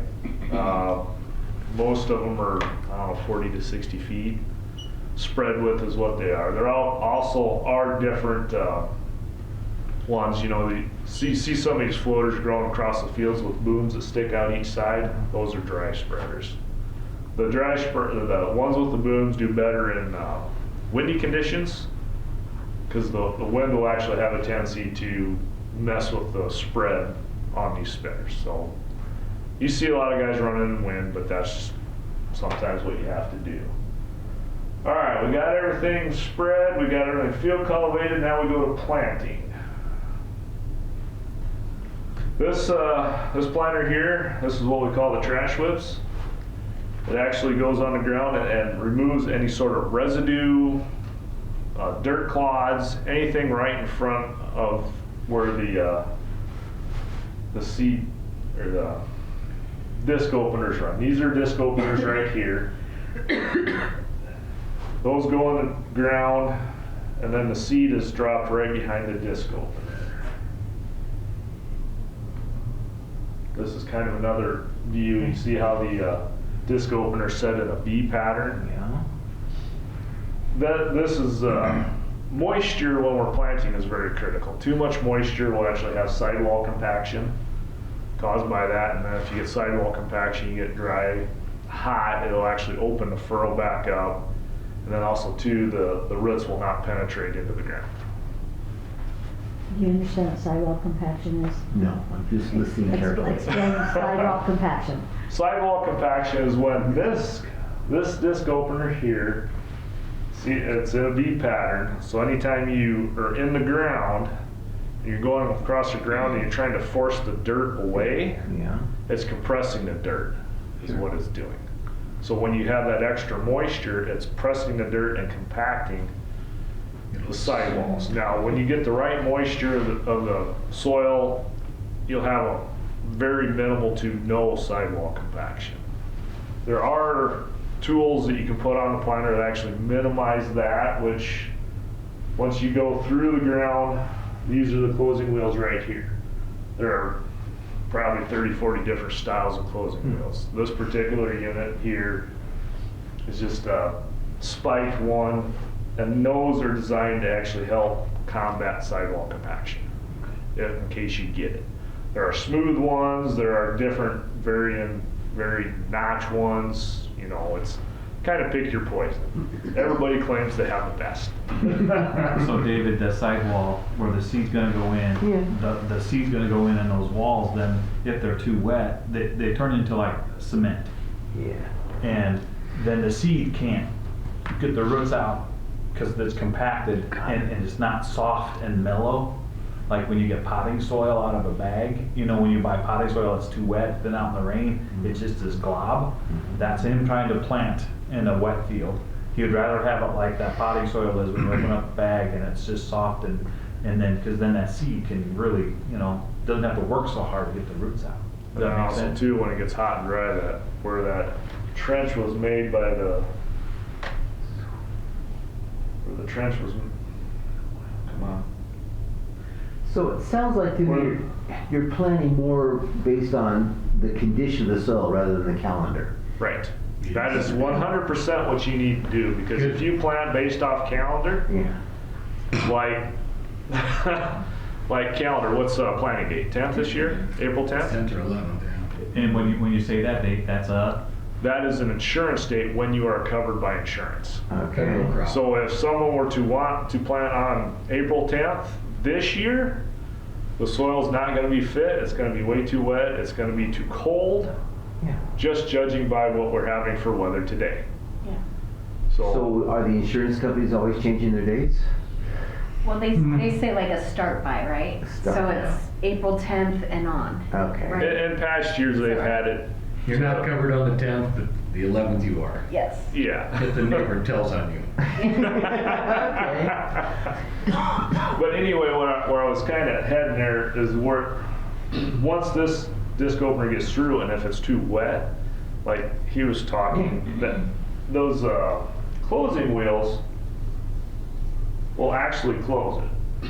Most of them are, I don't know, 40 to 60 feet. Spread width is what they are. There also are different ones. You know, you see some of these floaters growing across the fields with booms that stick out each side. Those are dry spreaders. The ones with the booms do better in windy conditions, because the wind will actually have a tendency to mess with the spread on these spinners. So you see a lot of guys running in wind, but that's sometimes what you have to do. All right, we got everything spread, we got everything field cultivated, now we go to planting. This planter here, this is what we call the trash whips. It actually goes on the ground and removes any sort of residue, dirt clods, anything right in front of where the seed or the disc openers run. These are disc openers right here. Those go on the ground, and then the seed is dropped right behind the disc opener. This is kind of another view. You see how the disc opener set in a V pattern.
Yeah.
This is moisture when we're planting is very critical. Too much moisture will actually have sidewall compaction caused by that, and then if you get sidewall compaction, you get dry, hot, it'll actually open the furrow back up, and then also too, the roots will not penetrate into the ground.
Do you understand what sidewall compaction is?
No, I'm just listening carefully.
Explain sidewall compaction.
Sidewall compaction is when this disc opener here, see, it's in a V pattern, so anytime you are in the ground, and you're going across the ground and you're trying to force the dirt away,
Yeah.
it's compressing the dirt is what it's doing. So when you have that extra moisture, it's pressing the dirt and compacting the sidewalls. Now, when you get the right moisture of the soil, you'll have a very minimal to no sidewall compaction. There are tools that you can put on the planter that actually minimize that, which once you go through the ground, these are the closing wheels right here. There are probably 30, 40 different styles of closing wheels. This particular unit here is just a spiked one, and those are designed to actually help combat sidewall compaction, in case you get it. There are smooth ones, there are different very notch ones, you know, it's kind of pick your poison. Everybody claims they have the best.
So David, the sidewall where the seed's gonna go in, the seed's gonna go in those walls, then if they're too wet, they turn into like cement.
Yeah.
And then the seed can't get the roots out because it's compacted and it's not soft and mellow. Like when you get potting soil out of a bag, you know, when you buy potting soil, it's too wet, then out in the rain, it's just this glob. That's him trying to plant in a wet field. He would rather have it like that potting soil is when you open up the bag and it's just soft and then, because then that seed can really, you know, doesn't have to work so hard to get the roots out. Does
And
that make
also
sense?
too, when it gets hot and dry, that where that trench was made by where the trench was, come on.
So it sounds like to me you're planning more based on the condition of the soil rather than the calendar.
Right. That is 100% what you need to do, because if you plan based off calendar,
Yeah.
like calendar, what's planning date? 10th this year? April 10th?
10th or 11th, yeah.
And when you say that date, that's
That is an insurance date when you are covered by insurance.
Okay.
Crop.
So if someone were to want to plant on April 10th this year, the soil's not going to be fit, it's going to be way too wet, it's going to be too cold,
Yeah.
just judging by what we're having for weather today.
Yeah.
So are the insurance companies always changing their dates?
Well, they say like a start by, right?
Start,
So
yeah.
it's April 10th and on.
Okay.
Right.
In past years, they've had it.
You're not covered on the 10th, but the 11th you are.
Yes.
Yeah.
If the neighbor tells on you.
But anyway, where I was kind of heading there is where, once this disc opener gets through, and if it's too wet, like he was talking, that those closing wheels will actually close it.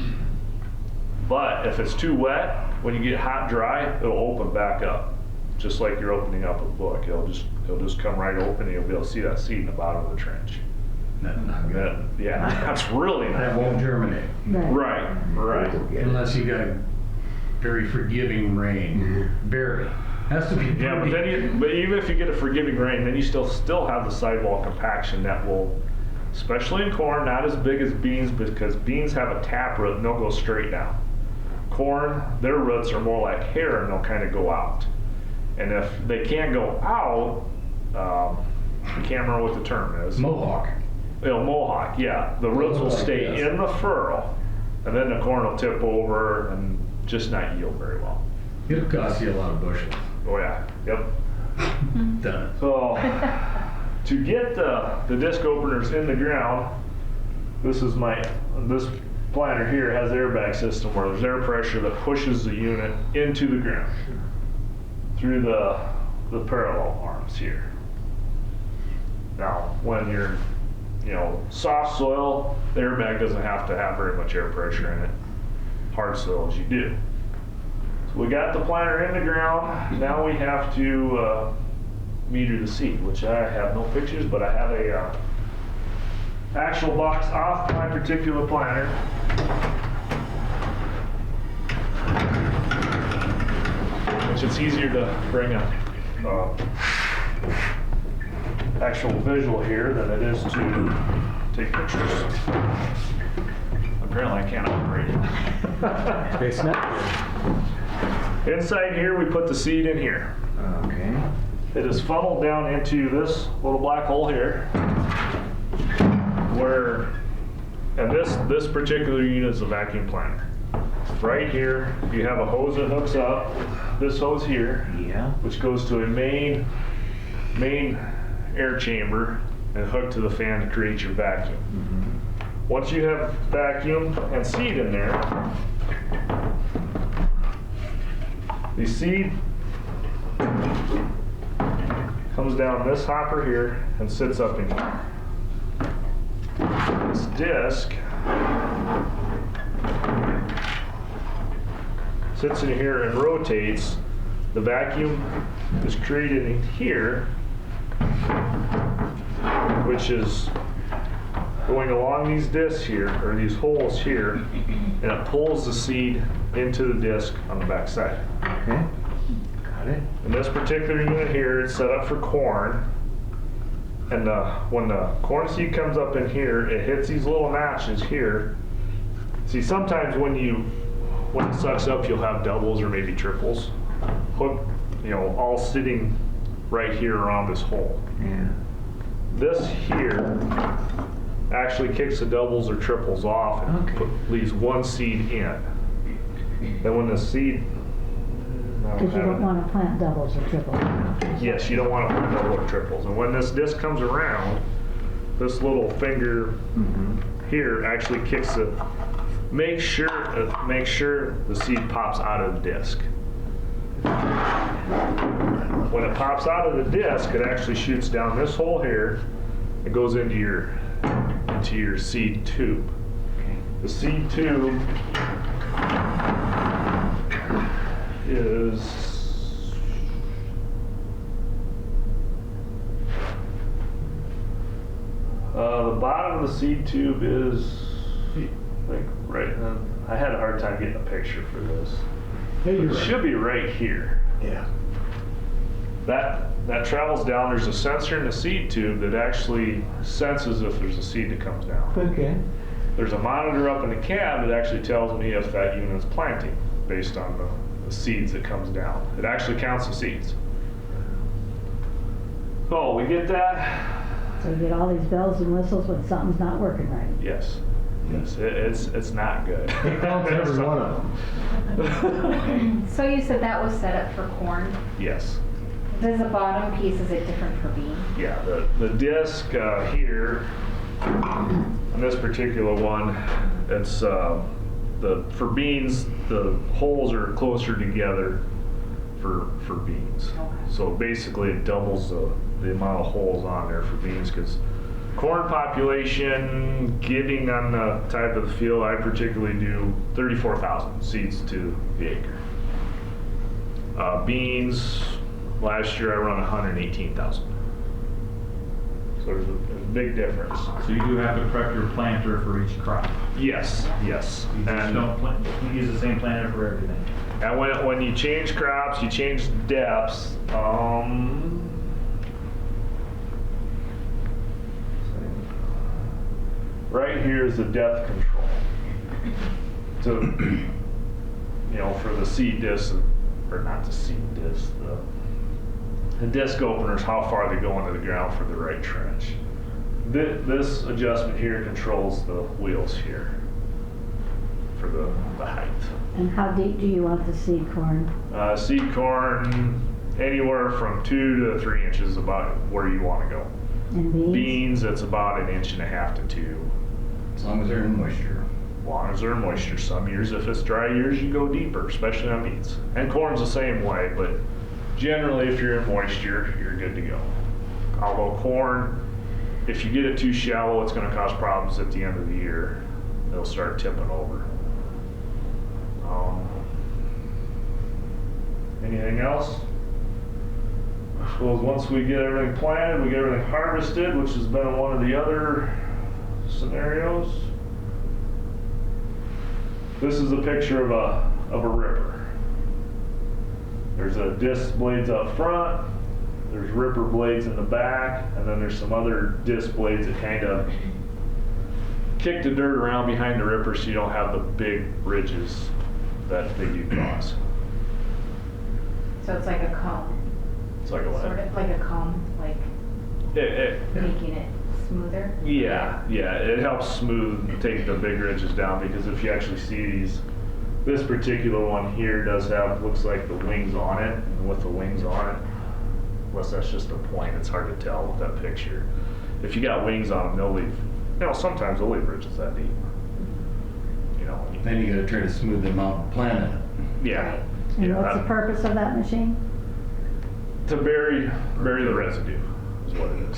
But if it's too wet, when you get hot dry, it'll open back up. Just like you're opening up a book. It'll just come right open and you'll be able to see that seed in the bottom of the trench.
That's not good.
Yeah, that's really
That
not
won't germinate.
right, right.
Unless you got a very forgiving rain. Very. Has to be pretty.
Yeah, but even if you get a forgiving rain, then you still have the sidewall compaction that will, especially in corn, not as big as beans, because beans have a tap root and they'll go straight down. Corn, their roots are more like hair and they'll kind of go out. And if they can't go out, I can't remember what the term is.
Mohawk.
Mohawk, yeah. The roots will stay
Yes.
in the furrow, and then the corn will tip over and just not yield very well.
It'll cost you a lot of bushels.
Oh yeah, yep.
Done it.
So to get the disc openers in the ground, this planter here has an airbag system where there's air pressure that pushes the unit into the ground through the parallel arms here. Now, when you're, soft soil, the airbag doesn't have to have very much air pressure in it. Hard soil as you do. So we got the planter in the ground. Now we have to meter the seed, which I have no pictures, but I have a actual box off my particular planter. Which it's easier to bring a actual visual here than it is to take pictures. Apparently I can't operate it.
It's not
Inside here we put the seed in here.
good. Okay.
It is funneled down into this little black hole here, and this particular unit is a vacuum planter. Right here, you have a hose that hooks up, this hose here,
Yeah.
which goes to a main air chamber and hooked to the fan to create your vacuum. Once you have vacuum and seed in there, the seed comes down this hopper here and sits up in here. This disc sits in here and rotates The vacuum is created in here, which is going along these discs here, or these holes here, and it pulls the seed into the disc on the back side.
Okay, got it.
In this particular unit here, it's set up for corn. And when the corn seed comes up in here, it hits these little notches here. See, sometimes when it sucks up, you'll have doubles or maybe triples, all sitting right here around this hole.
Yeah.
This here actually kicks the doubles or triples off and
Okay.
leaves one seed in. Then when the seed,
Because you don't want to plant doubles or triples.
yes, you don't want to put double or triples. And when this disc comes around, this little finger here actually kicks it. Make sure the seed pops out of the disc. When it pops out of the disc, it actually shoots down this hole here. It goes into your seed tube. The seed tube is the bottom of the seed tube is like right. I had a hard time getting a picture for this. It should be right here.
Yeah.
That travels down. There's a sensor in the seed tube that actually senses if there's a seed that comes down.
Okay.
There's a monitor up in the cab that actually tells me if that unit's planting based on the seeds that comes down. It actually counts the seeds. Oh, we get that?
So you get all these bells and whistles when something's not working right.
Yes. Yes, it's not good.
It counts every one of them.
So you said that was set up for corn.
Yes.
Does the bottom piece, is it different for beans?
Yeah, the disc here, on this particular one, it's for beans, the holes are closer together for beans.
Okay.
So basically it doubles the amount of holes on there for beans, because corn population, getting on the type of the field, I particularly do 34,000 seeds to the acre. Beans, last year I run 118,000. So there's a big difference.
So you do have to prep your planter for each crop.
Yes, yes.
You just don't you use the same planter for everything.
And when you change crops, you change depths. Right here is the depth control. For the seed disc, or not the seed disc, the disc openers, how far they go into the ground for the right trench. This adjustment here controls the wheels here for the height.
And how deep do you want the seed corn?
Seed corn, anywhere from 2 to 3 inches is about where you want to go.
And beans?
Beans, it's about 1.5 inches to 2.
As long as they're in moisture.
As long as they're in moisture. Some years, if it's dry years, you go deeper, especially on beans. And corn's the same way, but generally, if you're in moisture, you're good to go. Although corn, if you get it too shallow, it's going to cause problems at the end of the year. They'll start tipping over. Anything else? I suppose once we get everything planted, we get everything harvested, which has been one of the other scenarios. This is a picture of a ripper. There's a disc blades up front, there's ripper blades in the back, and then there's some other disc blades that kind of kick the dirt around behind the ripper so you don't have the big ridges that they do cause.
So it's like a comb,
It's like a what?
sort of like a comb, like making it smoother?
Yeah, it helps smooth, take the big ridges down, because if you actually see this particular one here does have, looks like the wings on it, and with the wings on it, unless that's just a point, it's hard to tell with that picture. If you got wings on them, they'll leave, sometimes they'll leave ridges that deep.
Then you gotta try to smooth them out and plant it.
Yeah.
Right.
And
Yeah,
what's the purpose of that machine?
to bury the residue is what it is.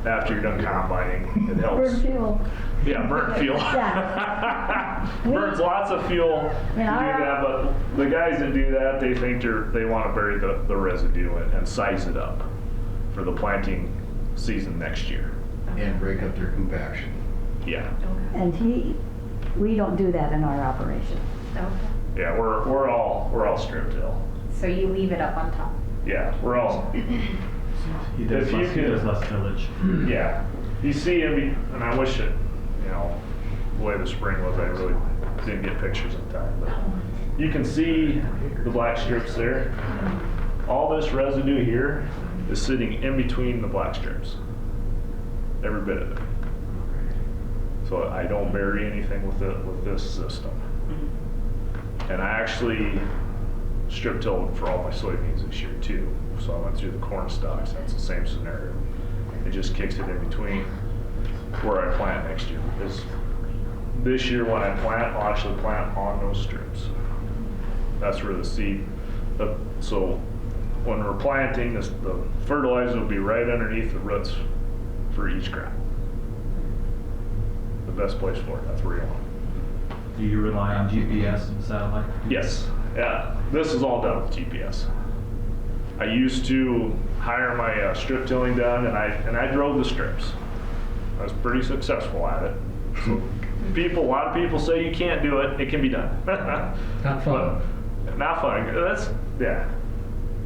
After you're done combining, it helps.
Burn fuel.
Yeah, burnt fuel.
Yeah.
Burns lots of fuel to do that, but the guys that do that, they think they want to bury the residue and size it up for the planting season next year.
And break up their compaction.
Yeah.
And we don't do that in our operation.
Okay.
Yeah, we're all strip till.
So you leave it up on top.
Yeah, we're all.
He does
If you
less, he
could-
does less tillage.
Yeah, you see him, and I wish it, the way the spring was, I really didn't get pictures in time, but you can see the black strips there. All this residue here is sitting in between the black strips. Every bit of it. So I don't bury anything with this system. And I actually strip tilled for all my soybeans this year too. So I went through the corn stalks, that's the same scenario. It just kicks it in between where I plant next year. This year when I plant, I'll actually plant on those strips. That's where the seed, so when we're planting, the fertilizer will be right underneath the roots for each crop. The best place for it, that's where you want it.
Do you rely on GPS and satellite?
Yes, yeah, this is all done with GPS. I used to hire my strip tilling done, and I drove the strips. I was pretty successful at it. So a lot of people say you can't do it. It can be done.
Not fun.
But, not fun. Yeah.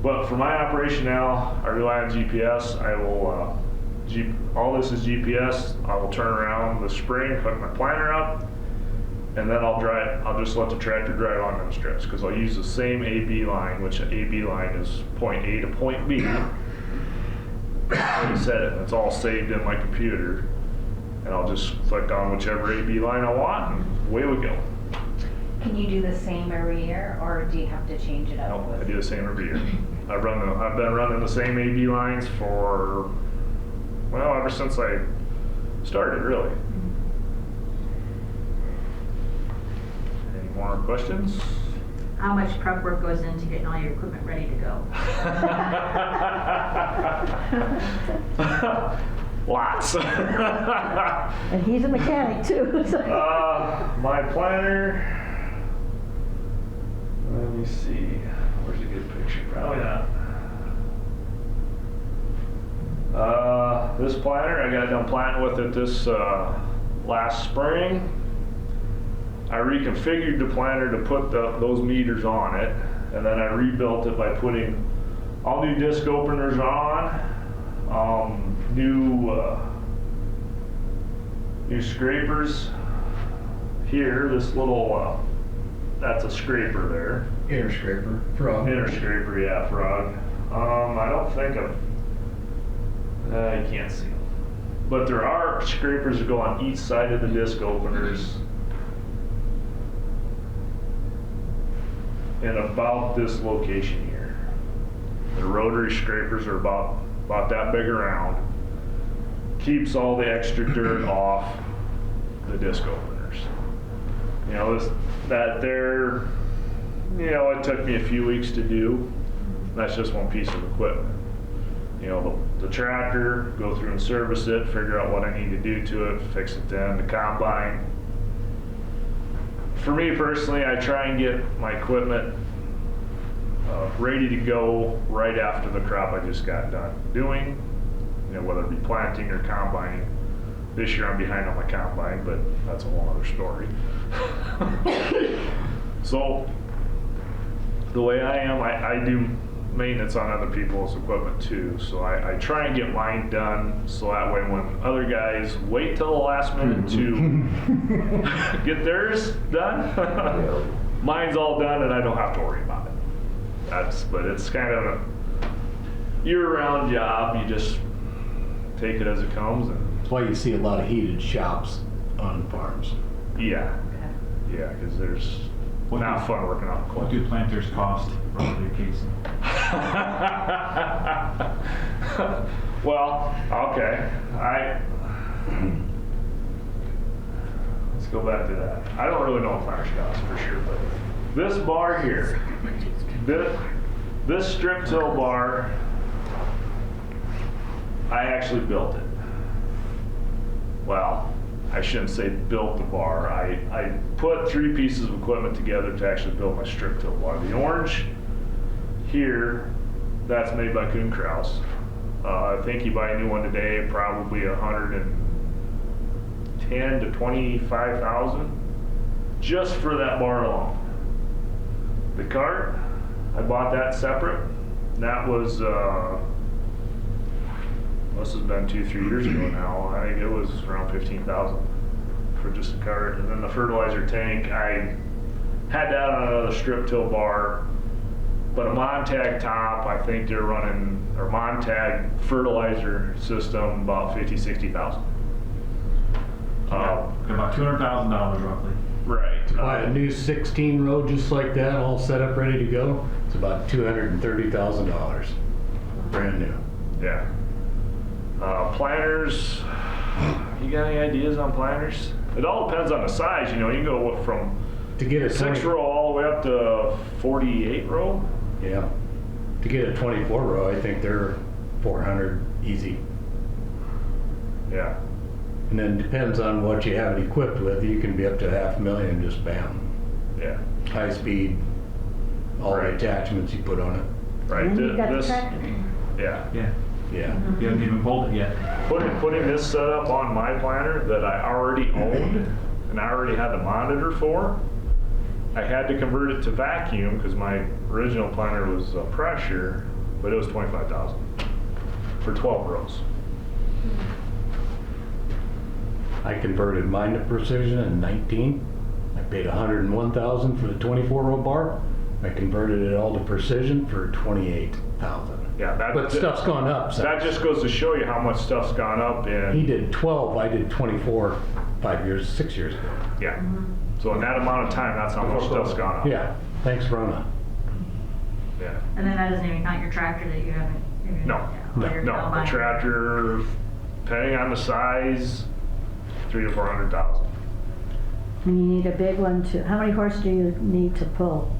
But for my operation now, I rely on GPS. I will. All this is GPS. I will turn around the spring, hook my planter up, and then I'll just let the tractor drive on those strips because I'll use the same AB line, which an AB line is point A to point B. I said it. It's all saved in my computer, and I'll just click on whichever AB line I want, and away we go.
Can you do the same every year, or do you have to change it up?
No, I do the same every year. I've been running the same AB lines for, ever since I started, really. Any more questions?
How much prep work goes into getting all your equipment ready to go?
Lots.
And he's a mechanic too. So.
My planner, let me see, where's a good picture? Probably not. This planter, I got done planting with it this last spring. I reconfigured the planter to put those meters on it, and then I rebuilt it by putting all new disc openers on, new scrapers here. This little, that's a scraper there.
Inner scraper, frog.
Inner scraper, yeah, frog. I don't think you can't see them. But there are scrapers that go on each side of the disc openers. In about this location here. The rotary scrapers are about that big around. Keeps all the extra dirt off the disc openers. It took me a few weeks to do. That's just one piece of equipment. The tractor, go through and service it, figure out what I need to do to it, fix it then. The combine. For me personally, I try and get my equipment ready to go right after the crop I just got done doing, whether it be planting or combining. This year I'm behind on my combine, but that's a whole other story. So the way I am, I do maintenance on other people's equipment too. So I try and get mine done so that way when other guys wait till the last minute to get theirs done, mine's all done and I don't have to worry about it. But it's kind of a year-round job. You just take it as it comes. And
That's why you see a lot of heated shops on farms.
yeah, because there's not fun working on
What
equipment.
do planters cost roughly, Casey?
Well, okay. Let's go back to that. I don't really know what planters cost for sure, but this bar here, this strip till bar, I actually built it. Well, I shouldn't say built the bar. I put 3 pieces of equipment together to actually build my strip tilt bar. The orange here, that's made by Kuhn Krause. I think you buy a new one today, probably 110 to 25,000 just for that bar alone. The cart, I bought that separate. That was must have been 2-3 years ago now. I think it was around 15,000 for just a cart. And then the fertilizer tank, I had that on another strip till bar, but a Montag top, I think they're running, or Montag fertilizer system, about 50,000-60,000.
About $200,000 roughly.
Right.
To buy a new 16 row just like that, all set up, ready to go, it's about $230,000. Brand new.
Yeah. Planters, you got any ideas on planters? It all depends on the size, you know, you can go from
To get a
6 row all the way up to 48 row.
Yeah. To get a 24 row, I think they're 400 easy.
Yeah.
And then depends on what you have it equipped with. You can be up to $500,000 just bam.
Yeah.
High speed, all the
Right.
attachments you put on it.
Right.
And you got the
This,
tractor.
yeah.
Yeah.
Yeah.
You haven't even pulled it yet.
Putting this setup on my planter that I already owned and I already had the monitor for, I had to convert it to vacuum because my original planter was pressure, but it was 25,000 for 12 rows.
I converted mine to precision in 19. I paid 101,000 for the 24 row bar. I converted it all to precision for 28,000.
Yeah,
But stuff's gone up. So
that just goes to show you how much stuff's gone up
he
in,
did 12. I did 24 6 years ago.
yeah. So in that amount of time, that's how much stuff's gone up.
Yeah. Thanks, Rona.
Yeah.
And then that doesn't even count your tractor that you haven't.
No,
You're
no,
now
the
buying.
tractor, depending on the size, 300,000 to 400,000.
You need a big one to, how many horse do you need to pull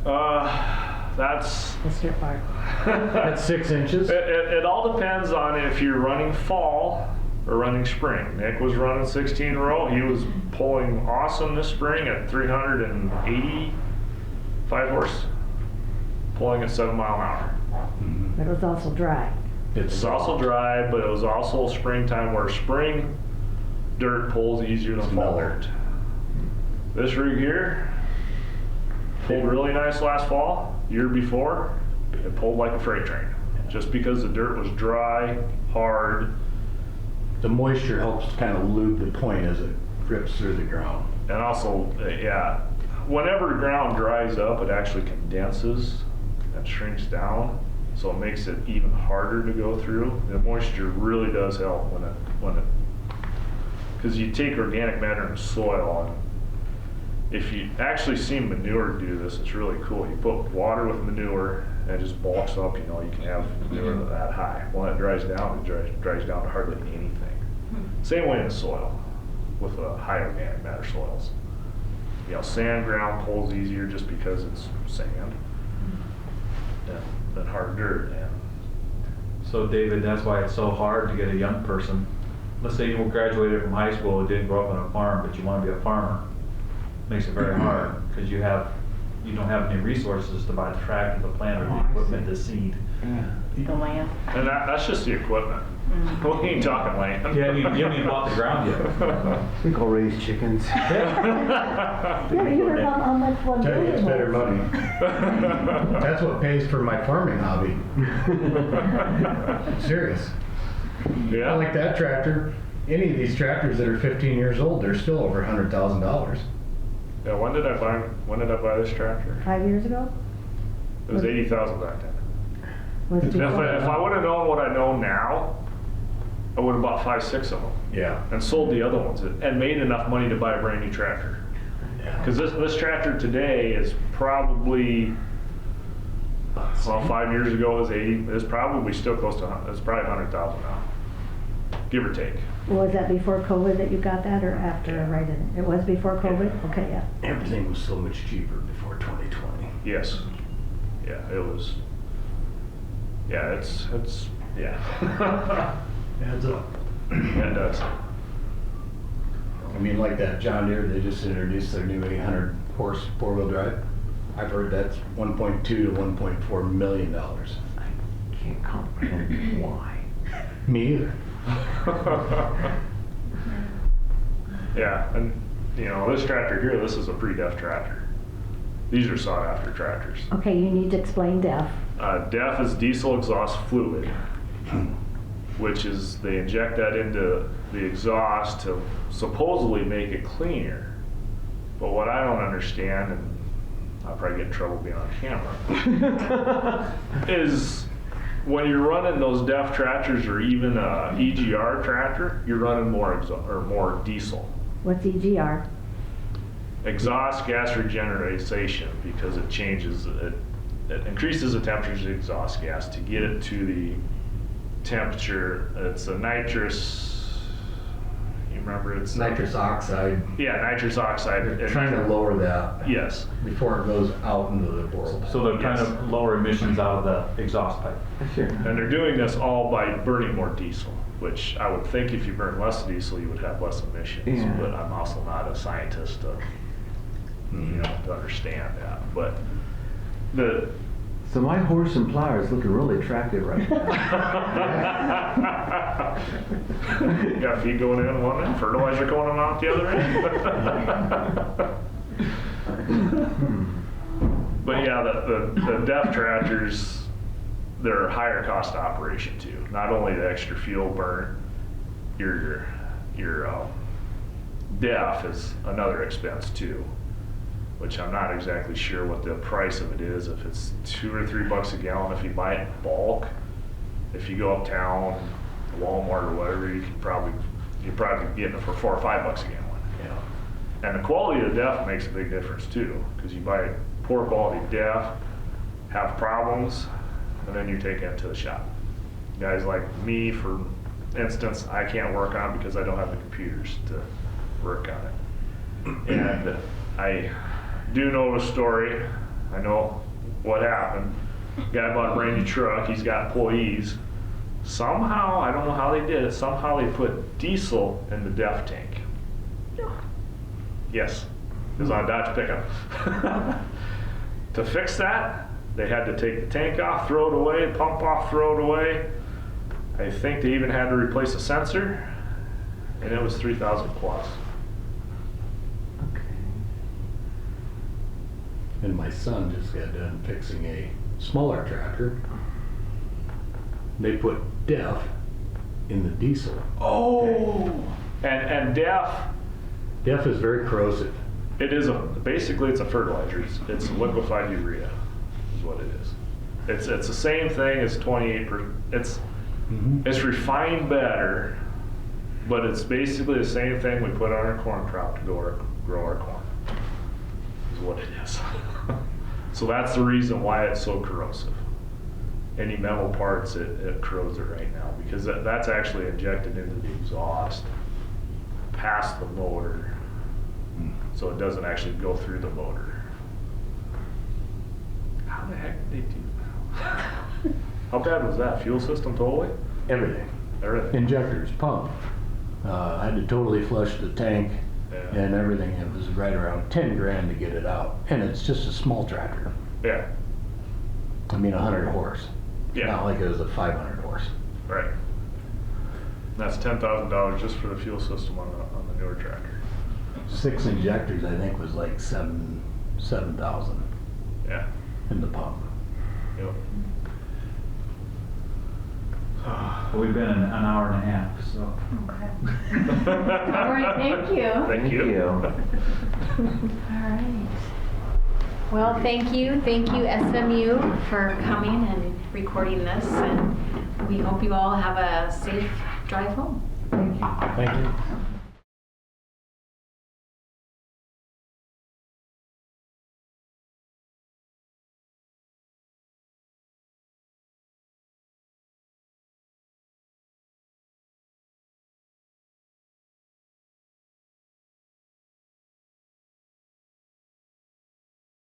That's,
the strip bar?
That's 6 inches.
it all depends on if you're running fall or running spring. Nick was running 16 row. He was pulling awesome this spring at 385 horse, pulling at 7 mile an hour.
But it was also dry.
It's also dry, but it was also springtime where spring dirt pulls easier than fall dirt. This rig here pulled really nice last fall. Year before, it pulled like a freight train. Just because the dirt was dry, hard,
The moisture helps kind of lube the point as it drips through the ground.
and also, yeah, whenever the ground dries up, it actually condenses and shrinks down, so it makes it even harder to go through. The moisture really does help when it, because you take organic matter in soil, and if you actually see manure do this, it's really cool. You put water with manure and it just bulks up, you know, you can have manure that high. When it dries down, it dries down to hardly anything. Same way in the soil with high organic matter soils. You know, sand ground pulls easier just because it's sand than hard dirt. And
So David, that's why it's so hard to get a young person. Let's say you graduated from high school and didn't grow up on a farm, but you want to be a farmer. Makes it very hard because you don't have any resources to buy the tractor, the planter, the equipment, the seed.
The land.
And that's just the equipment. We ain't talking land.
Yeah, you haven't even bought the ground yet.
I think I'll raise chickens.
Yeah, you heard how much one
Tell you, it's
building
better
was.
money. That's what pays for my farming hobby. Serious. I
Yeah.
like that tractor. Any of these tractors that are 15 years old, they're still over $100,000.
Yeah. When did I buy this tractor?
5 years ago?
It was 80,000 back then.
Was it
If
before?
I would have known what I know now, I would have bought 5, 6 of them
Yeah.
and sold the other ones and made enough money to buy a brand new tractor. Because this tractor today is probably, well, 5 years ago it was 80. It's probably still close to, it's probably 100,000 now, give or take.
Was that before COVID that you got that or after, right in? It was before COVID? Okay, yeah.
Everything was so much cheaper before 2020.
Yes. Yeah, it was. Yeah, it's yeah.
Adds up.
Yeah, it does.
I mean, like that John Deere, they just introduced their new 800 horse four-wheel drive. I've heard that's 1.2 to 1.4 million dollars.
Can't comprehend why.
Me either.
Yeah, and you know, this tractor here, this is a pre-DEF tractor. These are sought-after tractors.
Okay, you need to explain DEF.
DEF is diesel exhaust fluid, which is, they inject that into the exhaust to supposedly make it cleaner. But what I don't understand, and I'll probably get in trouble being on camera, is when you're running those DEF tractors or even a EGR tractor, you're running more diesel.
What's EGR?
Exhaust gas regeneration, because it changes, it increases the temperature of the exhaust gas to get it to the temperature. It's a nitrous, you remember it's
Nitrous oxide.
Yeah, nitrous oxide.
Trying to lower that
Yes.
before it goes out into the world.
So they're trying to lower emissions out of the exhaust pipe.
Sure.
And they're doing this all by burning more diesel, which I would think if you burn less diesel, you would have less emissions.
Yeah.
But I'm also not a scientist to, to understand that. But
So my horse and plow is looking really attractive right now.
you got feed going in one end, fertilizer going out the other end. But yeah, the DEF tractors, they're a higher cost operation too. Not only the extra fuel burn, your DEF is another expense too, which I'm not exactly sure what the price of it is. If it's $2 or $3 a gallon, if you buy it in bulk. If you go uptown, Walmart or whatever, you're probably getting it for $4 or $5 a gallon.
Yeah.
And the quality of the DEF makes a big difference too, because you buy poor quality DEF, have problems, and then you take it to the shop. Guys like me, for instance, I can't work on it because I don't have the computers to work on it. And I do know the story. I know what happened. Guy bought a brand new truck. He's got employees. Somehow, I don't know how they did it, somehow they put diesel in the DEF tank. Yes, it was on a Dodge pickup. To fix that, they had to take the tank off, throw it away, pump off, throw it away. I think they even had to replace a sensor, and it was $3,000 plus.
And my son just got done fixing a smaller tractor. They put DEF in the diesel.
Oh! And DEF,
DEF is very corrosive.
it is basically it's a fertilizer. It's liquefied urea, is what it is. It's the same thing as 28%. It's refined better, but it's basically the same thing we put on our corn crop to grow our corn. Is what it is. So that's the reason why it's so corrosive. Any metal parts, it corrodes it right now, because that's actually injected into the exhaust past the motor, so it doesn't actually go through the motor. How the heck did they do that? How bad was that? Fuel system totally?
Everything.
Everything.
Injectors, pump. I had to totally flush the tank
Yeah.
and everything. It was right around 10 grand to get it out. And it's just a small tractor.
Yeah,
I mean, 100 horse.
Yeah.
Not like it was a 500 horse.
right. That's $10,000 just for the fuel system on the newer tractor.
6 injectors, I think, was like 7,000
Yeah.
in the pump.
Yep.
Well, we've been an hour and a half, so.
All right, thank you.
Thank you.
All right. Well, thank you SMU for coming and recording this, and we hope you all have a safe drive home.
Thank you.